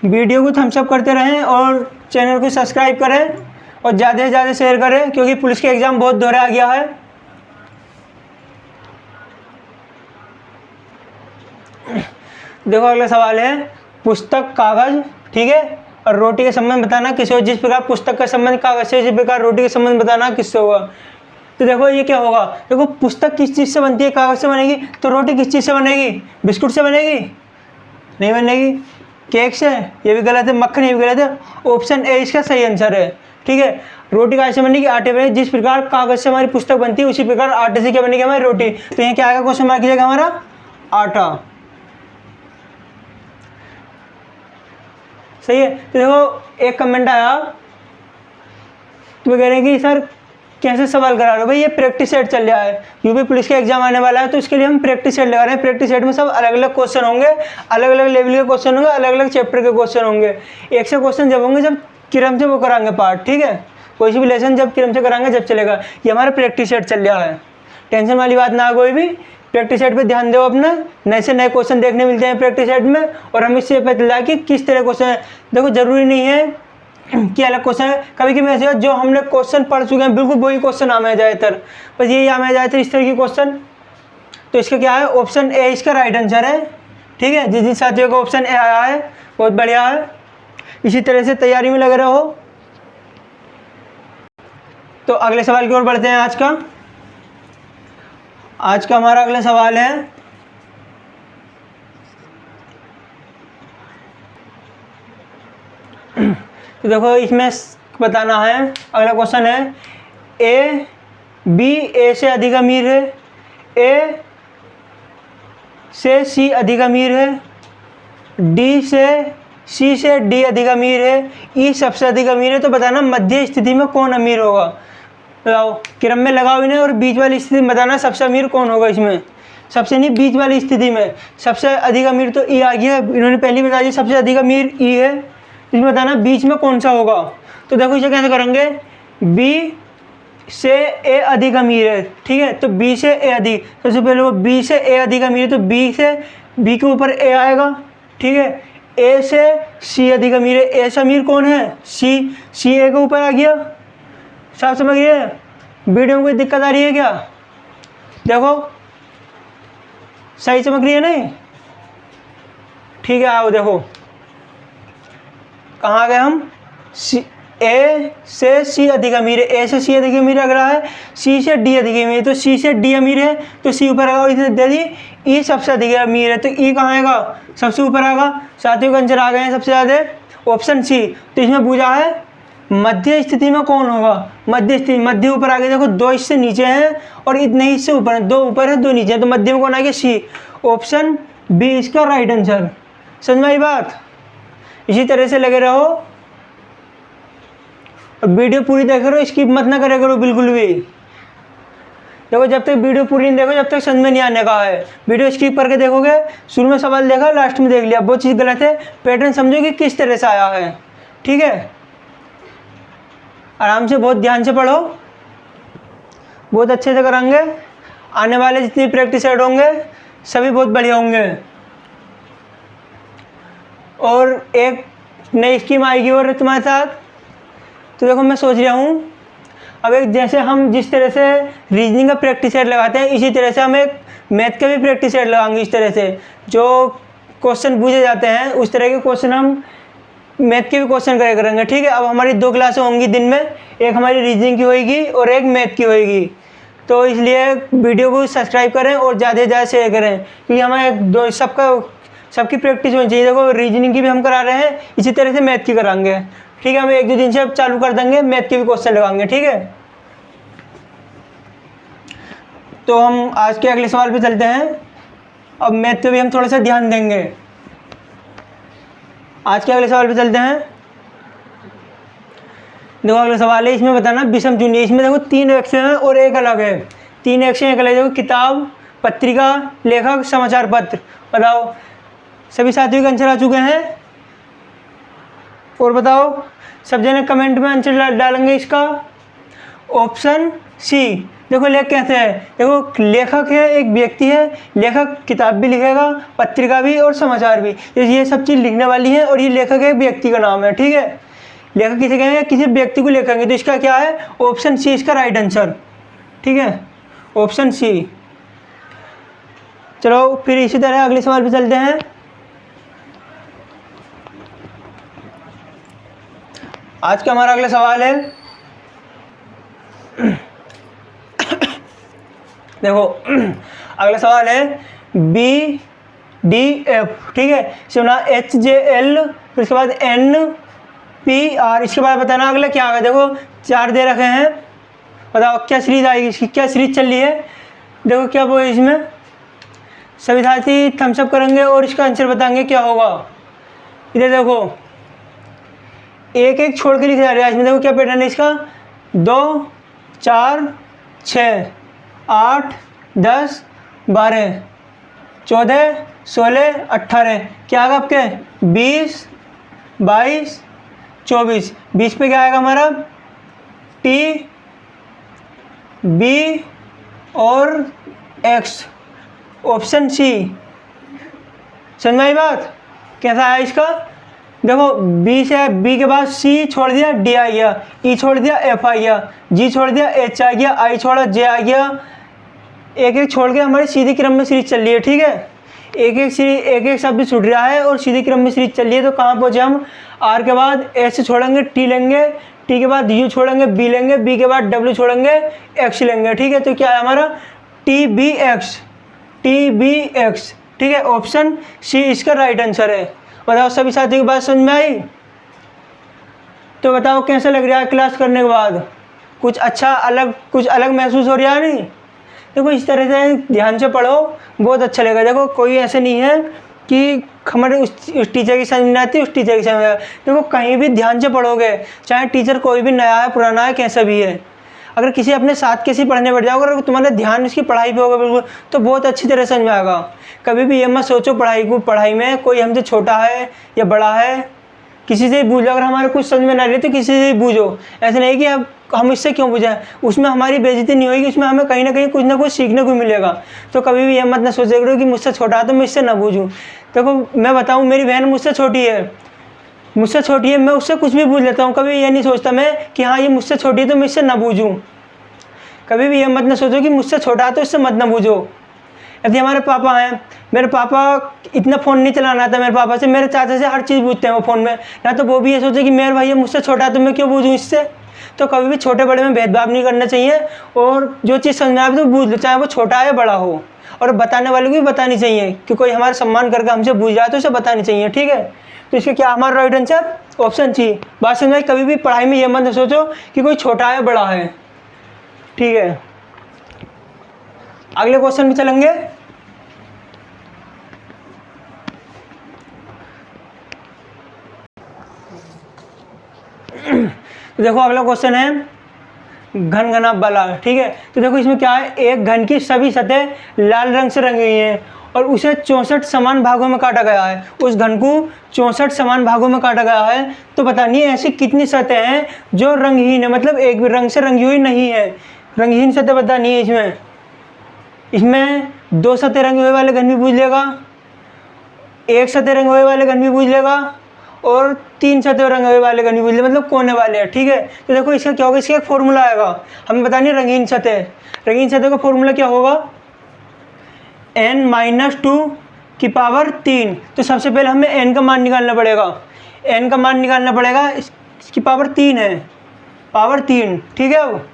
वीडियो को थम्स अप करते रहें और चैनल को सब्सक्राइब करें और ज़्यादा से ज़्यादा शेयर करें, क्योंकि पुलिस के एग्ज़ाम बहुत दोहरा आ गया है। देखो अगला सवाल है, पुस्तक कागज, ठीक है, और रोटी के संबंध बताना किससे होगा। जिस प्रकार पुस्तक का संबंध कागज से, इसी प्रकार रोटी के संबंध बताना किससे होगा। तो देखो ये क्या होगा, देखो पुस्तक किस चीज़ से बनती है, कागज से बनेगी, तो रोटी किस चीज़ से बनेगी, बिस्कुट से बनेगी, नहीं बनेगी, केक से, ये भी गलत है, मक्खन, ये भी गलत है। ऑप्शन ए इसका सही आंसर है। ठीक है, रोटी का ऐसे बनेगी, आटे बनेगी। जिस प्रकार कागज से हमारी पुस्तक बनती है, उसी प्रकार आटे से क्या बनेगी हमारी रोटी। तो यहाँ क्या आएगा, क्वेश्चन मार्क कीजिएगा हमारा आटा। सही है। तो देखो एक कमेंट आया, तो कह रहे हैं कि सर कैसे सवाल करा रहे हो भाई, ये प्रैक्टिस सेट चल रहा है, यूपी पुलिस का एग्जाम आने वाला है, तो इसके लिए हम प्रैक्टिस सेट लगा रहे हैं। प्रैक्टिस सेट में सब अलग अलग क्वेश्चन होंगे, अलग अलग लेवल के क्वेश्चन होंगे, अलग अलग चैप्टर के क्वेश्चन होंगे। एक से क्वेश्चन जब होंगे जब क्रम से वो कराएंगे पार्ट। ठीक है, कोई सी भी लेसन जब क्रम से कराएंगे जब चलेगा। ये हमारा प्रैक्टिस सेट चल रहा है, टेंशन वाली बात ना कोई भी। प्रैक्टिस सेट पे ध्यान दो अपना, नए से नए क्वेश्चन देखने मिलते हैं प्रैक्टिस सेट में, और हम इससे पता चला कि किस तरह क्वेश्चन है। देखो जरूरी नहीं है कि अलग क्वेश्चन है, कभी कभी ऐसे जो हमने क्वेश्चन पढ़ चुके हैं बिल्कुल वही क्वेश्चन आम है ज़्यादातर, बस यही आम है ज़्यादातर इस तरह की क्वेश्चन। तो इसका क्या है, ऑप्शन ए इसका राइट आंसर है। ठीक है, जिस जिन साथियों को ऑप्शन ए आया है बहुत बढ़िया है, इसी तरह से तैयारी में लगे रहो। तो अगले सवाल की ओर बढ़ते हैं। आज का हमारा अगला सवाल है, तो देखो इसमें बताना है, अगला क्वेश्चन है, ए बी ए से अधिक अमीर है, ए से सी अधिक अमीर है, डी से सी से डी अधिक अमीर है, ई सबसे अधिक अमीर है। तो बताना मध्य स्थिति में कौन अमीर होगा। बताओ क्रम में लगाओ इन्हें और बीच वाली स्थिति में बताना सबसे अमीर कौन होगा। इसमें सबसे नहीं, बीच वाली स्थिति में सबसे अधिक अमीर तो ई आ गया, इन्होंने पहले बता दिया सबसे अधिक अमीर ई है। इसमें बताना बीच में कौन सा होगा। तो देखो इसे कैसे करेंगे, बी से ए अधिक अमीर है। ठीक है, तो बी से ए अधिक, सबसे पहले वो बी से ए अधिक अमीर है, तो बी से बी के ऊपर ए आएगा। ठीक है, ए से सी अधिक अमीर है, ए से अमीर कौन है, सी ए के ऊपर आ गया। साफ समझ गए, वीडियो में कोई दिक्कत आ रही है क्या? देखो सही चमक रही है नहीं? ठीक है, आओ देखो कहाँ गए हम, ए से सी अधिक अमीर है, ए से सी अधिक अमीर अगला है, सी से डी अधिक अमीर है, तो सी से डी अमीर है तो सी ऊपर आएगा। इसे दे दी ई सबसे अधिक अमीर है, तो ई कहाँ आएगा, सबसे ऊपर आएगा। साथियों का आंसर आ गए हैं सबसे ज़्यादा ऑप्शन सी। तो इसमें पूछा है मध्य स्थिति में कौन होगा, मध्य स्थिति, मध्य ऊपर आ गया। देखो दो इससे नीचे हैं और इतने इससे ऊपर है, दो ऊपर है दो नीचे है, तो मध्य में कौन आ गया, सी। ऑप्शन बी इसका राइट आंसर। समझ में आई बात? इसी तरह से लगे रहो और वीडियो पूरी देख रहे हो, स्किप मत ना करे करो बिल्कुल भी। देखो जब तक वीडियो पूरी नहीं देखो जब तक समझ में नहीं आने का है। वीडियो स्किप करके देखोगे, शुरू में सवाल देखा लास्ट में देख लिया, वो चीज़ गलत है। पैटर्न समझो कि किस तरह से आया है। ठीक है, आराम से बहुत ध्यान से पढ़ो बहुत अच्छे से कराएंगे। आने वाले जितनी प्रैक्टिस सेट होंगे सभी बहुत बढ़िया होंगे। और एक नई स्कीम आएगी और तुम्हारे साथ। तो देखो मैं सोच रहा हूँ अब एक जैसे हम जिस तरह से रीजनिंग का प्रैक्टिस सेट लगाते हैं इसी तरह से हम एक मैथ का भी प्रैक्टिस सेट लगाएंगे। इस तरह से जो क्वेश्चन पूछे जाते हैं उस तरह के क्वेश्चन हम मैथ के भी क्वेश्चन करे करेंगे। ठीक है, अब हमारी 2 क्लासें होंगी दिन में, एक हमारी रीजनिंग की होगी और एक मैथ की होगी। तो इसलिए वीडियो को सब्सक्राइब करें और ज़्यादा से ज़्यादा शेयर करें, क्योंकि हमें सबकी प्रैक्टिस होनी चाहिए। देखो रीजनिंग की भी हम करा रहे हैं, इसी तरह से मैथ की कराएंगे। ठीक है, हम 1-2 दिन से अब चालू कर देंगे, मैथ के भी क्वेश्चन लगाएंगे। ठीक है, तो हम आज के अगले सवाल पे चलते हैं। अब मैथ पे भी हम थोड़ा सा ध्यान देंगे। आज के अगले सवाल पे चलते हैं। देखो अगला सवाल है, इसमें बताना विषम चुनिए। इसमें देखो 3 एक्शन है और एक अलग है। 3 एक्शन एक अलग है। देखो किताब, पत्रिका, लेखक, समाचार पत्र। बताओ सभी साथियों के आंसर आ चुके हैं? और बताओ सब जने कमेंट में आंसर डालेंगे इसका। Option C. देखो लेख कैसे है, देखो लेखक है, एक व्यक्ति है, लेखक किताब भी लिखेगा, पत्रिका भी और समाचार भी, ये सब चीज़ लिखने वाली है। और ये लेखक एक व्यक्ति का नाम है। ठीक है, लेखक किसे कहेंगे? किसी व्यक्ति को लिखेंगे। तो इसका क्या है? ऑप्शन सी इसका राइट आंसर। ठीक है, ऑप्शन सी। चलो फिर इसी तरह अगले सवाल पे चलते हैं। आज का हमारा अगला सवाल है, देखो अगला सवाल है BDF। ठीक है, सुना HJL, फिर इसके बाद NPR। इसके बाद बताना अगला क्या आएगा। देखो 4 दे रखे हैं, बताओ क्या सीरीज आएगी, इसकी क्या सीरीज चल रही है। देखो क्या वो इसमें सभी साथी थम्सअप करेंगे और इसका आंसर बताएंगे क्या होगा। इधर देखो एक एक छोड़ के लिखा जा रहा है। इसमें देखो क्या पैटर्न है इसका, 2 4 6 8 10 12 14 16 18। क्या आएगा आपके? 20 22 24। 20 पे क्या आएगा हमारा? T B और X। Option C. समझ में आई बात? कैसा आया इसका? देखो B से B के बाद C छोड़ दिया, D आ गया, E छोड़ दिया, F आ गया, G छोड़ दिया, H आ गया, I छोड़ा, J आ गया। एक एक छोड़ के हमारी सीधी क्रम में सीरीज चल रही है। ठीक है, एक एक शब्द छूट रहा है और सीधी क्रम में सीरीज चल रही है। तो कहाँ पहुँचे हम? R के बाद S छोड़ेंगे, T लेंगे, T के बाद U छोड़ेंगे, B लेंगे, B के बाद W छोड़ेंगे, X लेंगे। ठीक है, तो क्या है हमारा? TBX। ठीक है, ऑप्शन सी इसका राइट आंसर है। बताओ सभी साथियों की बात समझ में आई? तो बताओ कैसा लग रहा है क्लास करने के बाद? कुछ अलग महसूस हो रहा है? नहीं, देखो इस तरह से ध्यान से पढ़ो, बहुत अच्छा लगेगा। देखो कोई ऐसे नहीं है कि हमारे उस टीचर की समझ नहीं आती, उस टीचर की समझ। देखो कहीं भी ध्यान से पढ़ोगे, चाहे टीचर कोई भी नया है, पुराना है, कैसा भी है, अगर किसी अपने साथ किसी पढ़ने बैठ जाओगे, अगर तुम्हारा ध्यान उसकी पढ़ाई पे होगा बिल्कुल, तो बहुत अच्छी तरह समझ में आएगा। कभी भी ये मत सोचो पढ़ाई में कोई हमसे छोटा है या बड़ा है। किसी से पूछो, अगर हमारे कुछ समझ में ना रही तो किसी से पूछो। ऐसे नहीं कि अब हम इससे क्यों पूछें, उसमें हमारी बेइज्जती नहीं होगी, उसमें हमें कहीं ना कहीं कुछ ना कुछ सीखने को मिलेगा। तो कभी भी ये मत ना सोचे करो कि मुझसे छोटा है तो मैं इससे ना पूछूं। देखो मैं बताऊं, मेरी बहन मुझसे छोटी है, मैं उससे कुछ भी पूछ लेता हूँ। कभी ये नहीं सोचता मैं कि हाँ ये मुझसे छोटी है तो मैं इससे ना पूछूँ। कभी भी ये मत ना सोचो कि मुझसे छोटा है तो इससे मत ना पूछो। यदि हमारे पापा हैं, मेरे पापा इतना फ़ोन नहीं चलाना आता मेरे पापा से, मेरे चाचा से हर चीज़ पूछते हैं वो फ़ोन में। ना तो वो भी ये सोचे कि मेरे भाई मुझसे छोटा है तो मैं क्यों पूछूँ इससे। तो कभी भी छोटे बड़े में भेदभाव नहीं करना चाहिए, और जो चीज़ समझना है तो पूछ लो, चाहे वो छोटा है या बड़ा हो। और बताने वाले को भी बतानी चाहिए कि कोई हमारा सम्मान करके हमसे पूछ जाए तो उसे बतानी चाहिए। ठीक है, तो इसका क्या हमारा राइट आंसर? Option C. बात समझ में? कभी भी पढ़ाई में ये मत सोचो कि कोई छोटा है बड़ा है। ठीक है, अगले क्वेश्चन में चलेंगे। तो देखो अगला क्वेश्चन है घन घना बला। ठीक है, तो देखो इसमें क्या है, एक घन की सभी सतह लाल रंग से रंगी हुई हैं और उसे 64 समान भागों में काटा गया है। उस घन को 64 समान भागों में काटा गया है। तो बतानी ऐसी कितनी सतह हैं जो रंगहीन है, मतलब एक भी रंग से रंगी हुई नहीं है। रंगहीन सतह बतानी है इसमें। इसमें 2 सतह रंगे हुए वाले घन भी पूछ लेगा, 1 सतह रंगे हुए वाले घन भी पूछ लेगा और 3 सतह रंगे हुए वाले घन भी पूछ लेगा, मतलब कोने वाले हैं। ठीक है, तो देखो इसका क्या होगा, इसका एक फॉर्मूला आएगा, हमें बतानी है रंगीन सतह। रंगीन सतह का फॉर्मूला क्या होगा, n-2⁻3। तो सबसे पहले हमें n का मान निकालना पड़ेगा, n का मान निकालना पड़ेगा, इसकी पावर 3 है, पावर 3। ठीक है, अब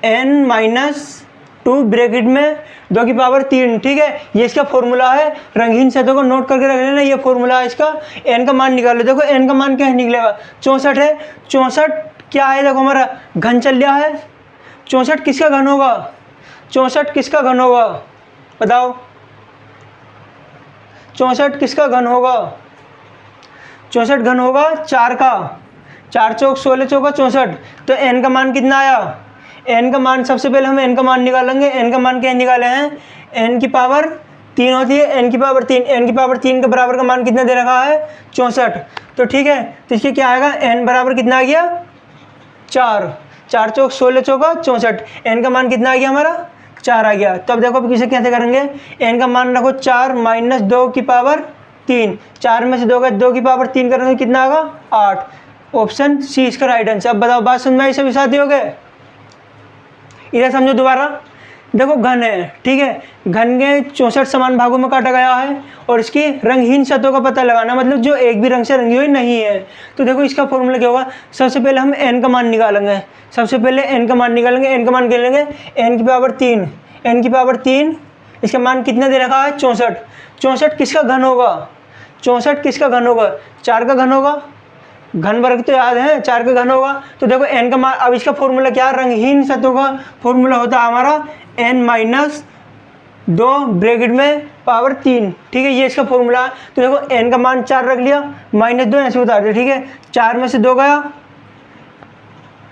n-2 ब्रैकेट में 2 की पावर 3। ठीक है, ये इसका फॉर्मूला है। रंगीन सतह को नोट करके रख लेना, ये फॉर्मूला है इसका। n का मान निकाल लो। देखो n का मान क्या निकलेगा, 64 है। 64 क्या है, देखो हमारा घन चल रहा है। 64 किसका घन होगा, 64 किसका घन होगा बताओ, 64 किसका घन होगा, 64 घन होगा 4 का, 4 चौक 16 चौका 64। तो n का मान कितना आया, n का मान सबसे पहले हम n का मान निकालेंगे। n का मान क्या निकाले हैं, n की पावर 3 होती है, n की पावर 3, n की पावर 3 के बराबर का मान कितना दे रखा है 64। तो ठीक है, तो इसके क्या आएगा, n बराबर कितना आ गया 4, 4 चौक 16 चौका 64। n का मान कितना आ गया हमारा 4 आ गया। तो अब देखो अब किसे कैसे करेंगे, n का मान रखो 4 माइनस 2 की पावर 3, 4 में से 2 की पावर 3 करेंगे कितना आएगा 8। ऑप्शन सी इसका राइट आंसर। अब बताओ बात समझ में आई सभी साथियों के, इधर समझो दोबारा। देखो घन है, ठीक है, घन के 64 समान भागों में काटा गया है और इसकी रंगहीन सतहों का पता लगाना, मतलब जो एक भी रंग से रंगी हुई नहीं है। तो देखो इसका फॉर्मूला क्या होगा, सबसे पहले हम n का मान निकालेंगे, सबसे पहले n का मान निकालेंगे। n का मान निकालेंगे n की पावर 3, n की पावर 3, इसका मान कितना दे रखा है 64। 64 किसका घन होगा, 64 किसका घन होगा, 4 का घन होगा, घन वर्ग तो याद है 4 का घन होगा। तो देखो n का मान, अब इसका फॉर्मूला क्या है, रंगहीन सतहों का फॉर्मूला होता है हमारा n-2 ब्रैकेट में पावर 3। ठीक है, ये इसका फॉर्मूला। तो देखो n का मान 4 रख लिया, -2 ऐसे उतार दिया। ठीक है, 4 में से 2 गया,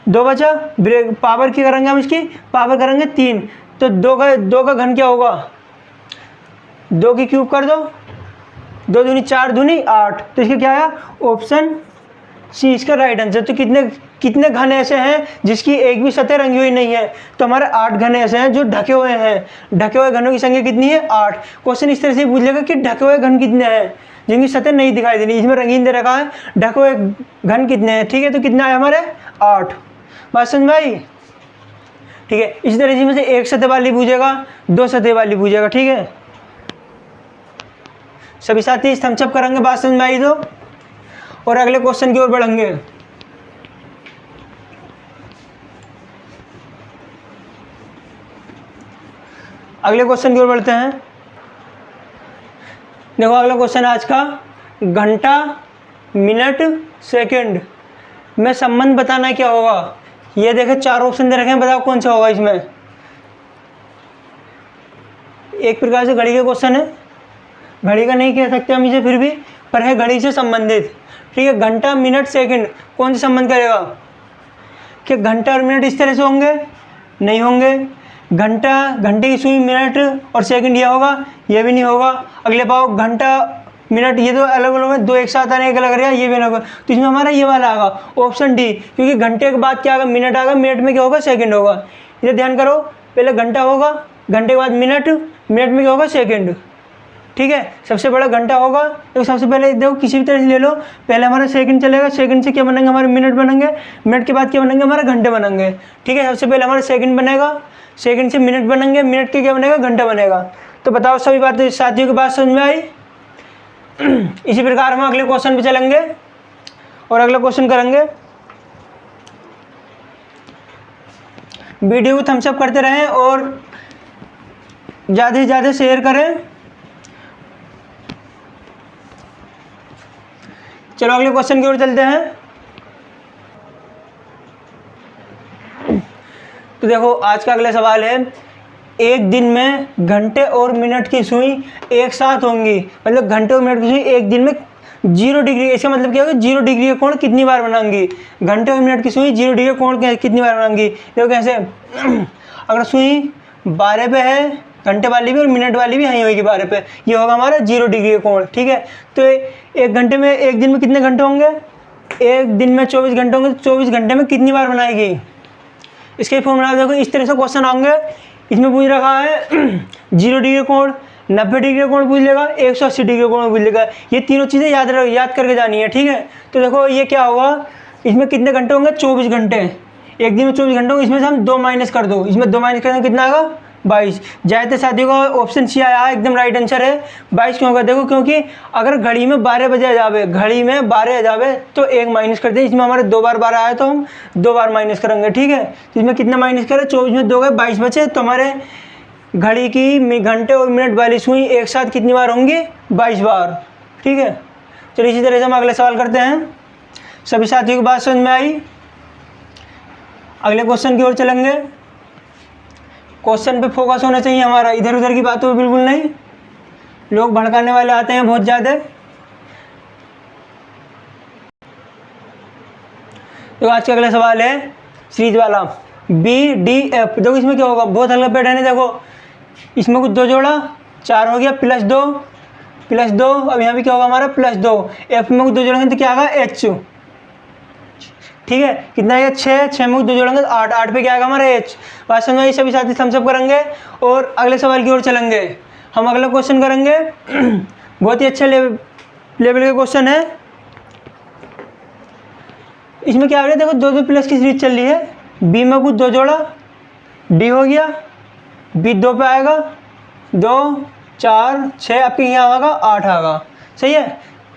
2 बचा, ब्रेक पावर की करेंगे हम, इसकी पावर करेंगे 3। तो 2 का घन क्या होगा, 2 की क्यूब कर दो, 2 दूनी 4 दूनी 8। तो इसका क्या है, ऑप्शन सी इसका राइट आंसर। तो कितने घन ऐसे हैं जिसकी एक भी सतह रंगी हुई नहीं है, तो हमारे 8 घन ऐसे हैं जो ढके हुए हैं। ढके हुए घनों की संख्या कितनी है 8। क्वेश्चन इस तरह से पूछ लेगा कि ढके हुए घन कितने हैं जिनकी सतह नहीं दिखाई दे रही, इसमें रंगीन दे रखा है, ढके हुए घन कितने हैं। ठीक है, तो कितना है हमारे 8। बात समझ में आई। ठीक है, इसी तरह से 1 सतह वाली पूछेगा, 2 सतह वाली पूछेगा। ठीक है, सभी साथी थम्स अप करेंगे, बात समझ में आई तो, और अगले क्वेश्चन की ओर बढ़ेंगे। अगले क्वेश्चन की ओर बढ़ते हैं। देखो अगला क्वेश्चन आज का, घंटा मिनट सेकंड में संबंध बताना क्या होगा। ये देखे 4 ऑप्शन दे रखे हैं, बताओ कौन सा होगा इसमें। एक प्रकार से घड़ी का क्वेश्चन है, घड़ी का नहीं कह सकते हम इसे फिर भी, पर है घड़ी से संबंधित। ठीक है, घंटा मिनट सेकंड कौन से संबंध करेगा, कि घंटा और मिनट इस तरह से होंगे, नहीं होंगे। घंटे की सुई मिनट और सेकंड यह होगा, यह भी नहीं होगा। अगले पाओ घंटा मिनट, ये तो अलग अलग है, 2 एक साथ आने एक अलग रहेगा, ये भी अलग होगा। तो इसमें हमारा ये वाला आएगा ऑप्शन डी, क्योंकि घंटे के बाद क्या आएगा, मिनट आएगा, मिनट में क्या होगा सेकंड होगा। इधर ध्यान करो, पहले घंटा होगा, घंटे के बाद मिनट, मिनट में क्या होगा सेकंड। ठीक है, सबसे बड़ा घंटा होगा, तो सबसे पहले देखो किसी भी तरह से ले लो, पहले हमारा सेकंड चलेगा, सेकंड से क्या बनेंगे हमारे मिनट बनेंगे, मिनट के बाद क्या बनेंगे हमारे घंटे बनेंगे। ठीक है, सबसे पहले हमारा सेकंड बनेगा, सेकंड से मिनट बनेंगे, मिनट के क्या बनेगा घंटा बनेगा। तो बताओ सभी बातें साथियों की बात समझ में आई। इसी प्रकार हम अगले क्वेश्चन पे चलेंगे और अगला क्वेश्चन करेंगे। वीडियो को थम्स अप करते रहें और ज़्यादा से ज़्यादा शेयर करें। चलो अगले क्वेश्चन की ओर चलते हैं। तो देखो आज का अगला सवाल है, एक दिन में घंटे और मिनट की सुई एक साथ होंगी, मतलब घंटे और मिनट की सुई एक दिन में 0 डिग्री, इसका मतलब क्या होगा 0 डिग्री का कोण कितनी बार बनाएंगी। घंटे और मिनट की सुई 0 डिग्री का कोण कितनी बार बनाएंगी। देखो कैसे, अगर सुई 12 पे है, घंटे वाली भी और मिनट वाली भी यहीं होगी 12 पे, ये होगा हमारा 0 डिग्री का कोण। ठीक है, तो एक घंटे में, एक दिन में कितने घंटे होंगे, एक दिन में 24 घंटे होंगे, तो 24 घंटे में कितनी बार बनाएगी, इसके फॉर्मूला देखो इस तरह से क्वेश्चन आएंगे। इसमें पूछ रखा है 0 डिग्री कोण, 90 डिग्री कोण पूछ लेगा, 180 डिग्री कोण पूछ लेगा। ये तीनों चीज़ें याद करके जानी है, ठीक है। तो देखो ये क्या होगा, इसमें कितने घंटे होंगे, 24 घंटे। एक दिन में 24 घंटे होंगे, इसमें से हम 2 माइनस कर दो, इसमें 2 माइनस करेंगे कितना आएगा, 22। ज़्यादातर साथियों का ऑप्शन सी आया है, एकदम राइट आंसर है। 22 क्यों होगा, देखो क्योंकि अगर घड़ी में 12 बजे आ जावे, घड़ी में 12 आ जावे तो 1 माइनस करते हैं। इसमें हमारे 2 बार 12 आया तो हम 2 बार माइनस करेंगे, ठीक है। तो इसमें कितना माइनस करें, 24 में 2 गए 22 बचे, तो हमारे घड़ी की घंटे और मिनट वाली सुई एक साथ कितनी बार होंगी, 22 बार, ठीक है। चलिए इसी तरह से हम अगले सवाल करते हैं। सभी साथियों की बात समझ में आई। अगले क्वेश्चन की ओर चलेंगे। क्वेश्चन पे फोकस होना चाहिए हमारा, इधर उधर की बातों पे बिल्कुल नहीं। लोग भड़काने वाले आते हैं बहुत ज़्यादा। तो आज का अगला सवाल है सीरीज वाला BDF। देखो इसमें क्या होगा, बहुत हल्का पैटर्न है। देखो इसमें कुछ 2 जोड़ा, 4 हो गया, +2, अब यहाँ भी क्या होगा हमारा +2। F में कुछ 2 जोड़ेंगे तो क्या आएगा, H, ठीक है। कितना है, 6 में 2 जोड़ेंगे तो 8 पे क्या आएगा हमारा H। बात समझ में सभी साथी थम्स अप करेंगे और अगले सवाल की ओर चलेंगे। हम अगला क्वेश्चन करेंगे, बहुत ही अच्छे लेवल का क्वेश्चन है। इसमें क्या हो रहा है, देखो 2 प्लस की सीरीज चल रही है। B में कुछ 2 जोड़ा, D हो गया, B 2 पे आएगा, 2, 4, 6, आपके यहाँ आएगा 8 आएगा, सही है।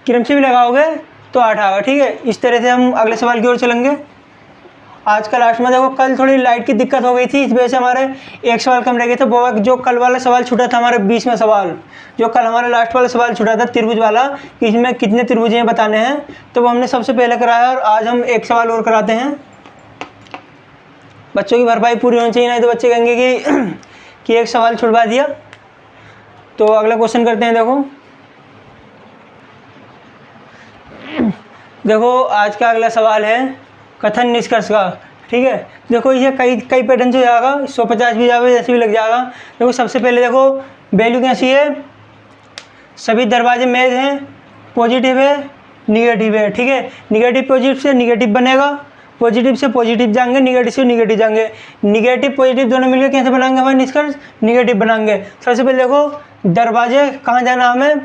क्रम से भी लगाओगे तो 8 आएगा, ठीक है। इस तरह से हम अगले सवाल की ओर चलेंगे। आज का लास्ट में देखो, कल थोड़ी लाइट की दिक्कत हो गई थी, इस वजह से हमारे एक सवाल कम रह गए थे। वो जो कल वाला सवाल छूटा था हमारे 20वां सवाल, जो कल हमारा लास्ट वाला सवाल छूटा था त्रिभुज वाला, कि इसमें कितने त्रिभुज हैं बताने हैं, तो वो हमने सबसे पहले कराया। और आज हम एक सवाल और कराते हैं। बच्चों की भरपाई पूरी होनी चाहिए, नहीं तो बच्चे कहेंगे कि एक सवाल छुड़वा दिया। तो अगला क्वेश्चन करते हैं। देखो आज का अगला सवाल है कथन निष्कर्ष का, ठीक है। देखो ये कई पैटर्न से जाएगा, 150 भी जाएगा, जैसे भी लग जाएगा। देखो सबसे पहले देखो वैल्यू कैसी है, सभी दरवाजे मेज हैं, पॉजिटिव है, निगेटिव है, ठीक है। निगेटिव पॉजिटिव से निगेटिव बनेगा, पॉजिटिव से पॉजिटिव जाएंगे, निगेटिव से निगेटिव जाएंगे। निगेटिव पॉजिटिव दोनों मिलकर कैसे बनाएंगे हमारे निष्कर्ष, निगेटिव बनाएंगे। सबसे पहले देखो दरवाजे कहाँ जाना हमें,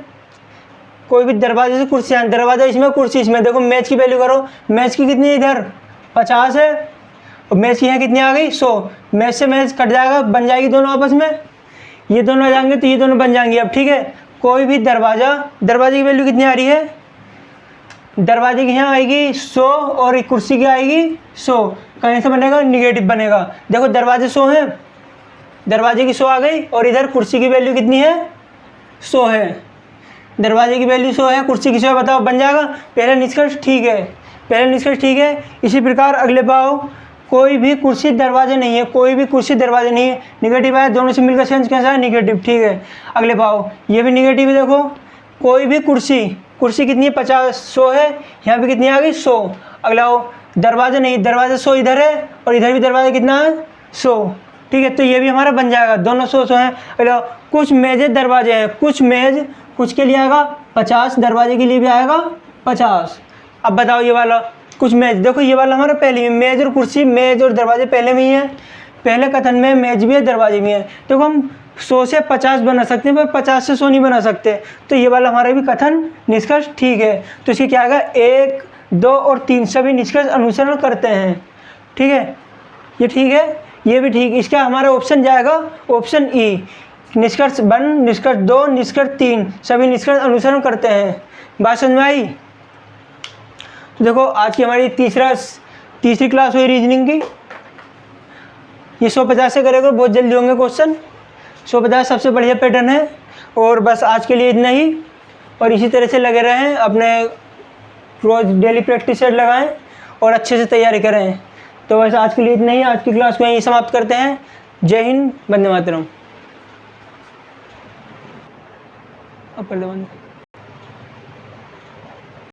कोई भी दरवाजे से कुर्सी आए, दरवाजा इसमें कुर्सी इसमें। देखो मैच की वैल्यू करो, मैच की कितनी है, इधर 50 है, और मैच की यहाँ कितनी आ गई 100। मैच से मैच कट जाएगा, बन जाएगी दोनों आपस में, ये दोनों आ जाएंगे तो ये दोनों बन जाएंगी अब, ठीक है। कोई भी दरवाजे की वैल्यू कितनी आ रही है, दरवाजे की यहाँ आएगी 100 और कुर्सी की आएगी 100, कहीं से बनेगा, निगेटिव बनेगा। देखो दरवाजे 100 हैं, दरवाजे की 100 आ गई, और इधर कुर्सी की वैल्यू कितनी है 100 है। दरवाजे की वैल्यू 100 है, कुर्सी की 100 है, बताओ बन जाएगा। पहला निष्कर्ष ठीक है, पहला निष्कर्ष ठीक है। इसी प्रकार अगले पाओ, कोई भी कुर्सी दरवाजे नहीं है, कोई भी कुर्सी दरवाजे नहीं है, निगेटिव है, दोनों से मिलकर सेंस कैसा है, निगेटिव, ठीक है। अगले पाओ ये भी निगेटिव है। देखो कोई भी कुर्सी कितनी है 50, 100 है, यहाँ पे कितनी आ गई 100। अगला आओ दरवाजे नहीं, दरवाजे 100 इधर है, और इधर भी दरवाजा कितना है 100, ठीक है। तो ये भी हमारा बन जाएगा, दोनों 100 हैं। अगला कुछ मेजें दरवाजे हैं, कुछ के लिए आएगा 50, दरवाजे के लिए भी आएगा 50। अब बताओ ये वाला कुछ मेज, देखो ये वाला हमारा पहले में मेज और कुर्सी, मेज और दरवाजे पहले में ही है, पहले कथन में मेज भी है दरवाजे भी है। तो हम 100 से 50 बना सकते हैं, पर 50 से 100 नहीं बना सकते। तो ये वाला हमारा भी कथन निष्कर्ष ठीक है। तो इसके क्या आएगा, 1, 2 और 3 सभी निष्कर्ष अनुसरण करते हैं, ठीक है। ये ठीक है, ये भी ठीक। इसका हमारा ऑप्शन जाएगा ऑप्शन ई, निष्कर्ष 1, निष्कर्ष 2, निष्कर्ष 3 सभी निष्कर्ष अनुसरण करते हैं। बात समझ में आई। देखो आज की हमारी तीसरी क्लास हुई रीजनिंग की। ये 150 से करेगा, बहुत जल्दी होंगे क्वेश्चन। 150 सबसे बढ़िया पैटर्न है। और बस आज के लिए इतना ही, और इसी तरह से लगे रहें, अपने रोज़ डेली प्रैक्टिस सेट लगाएं और अच्छे से तैयारी करें। तो बस आज के लिए इतना ही, आज की क्लास को यहीं समाप्त करते हैं। जय हिंद, वंदे मातरम। अब पढ़ लो।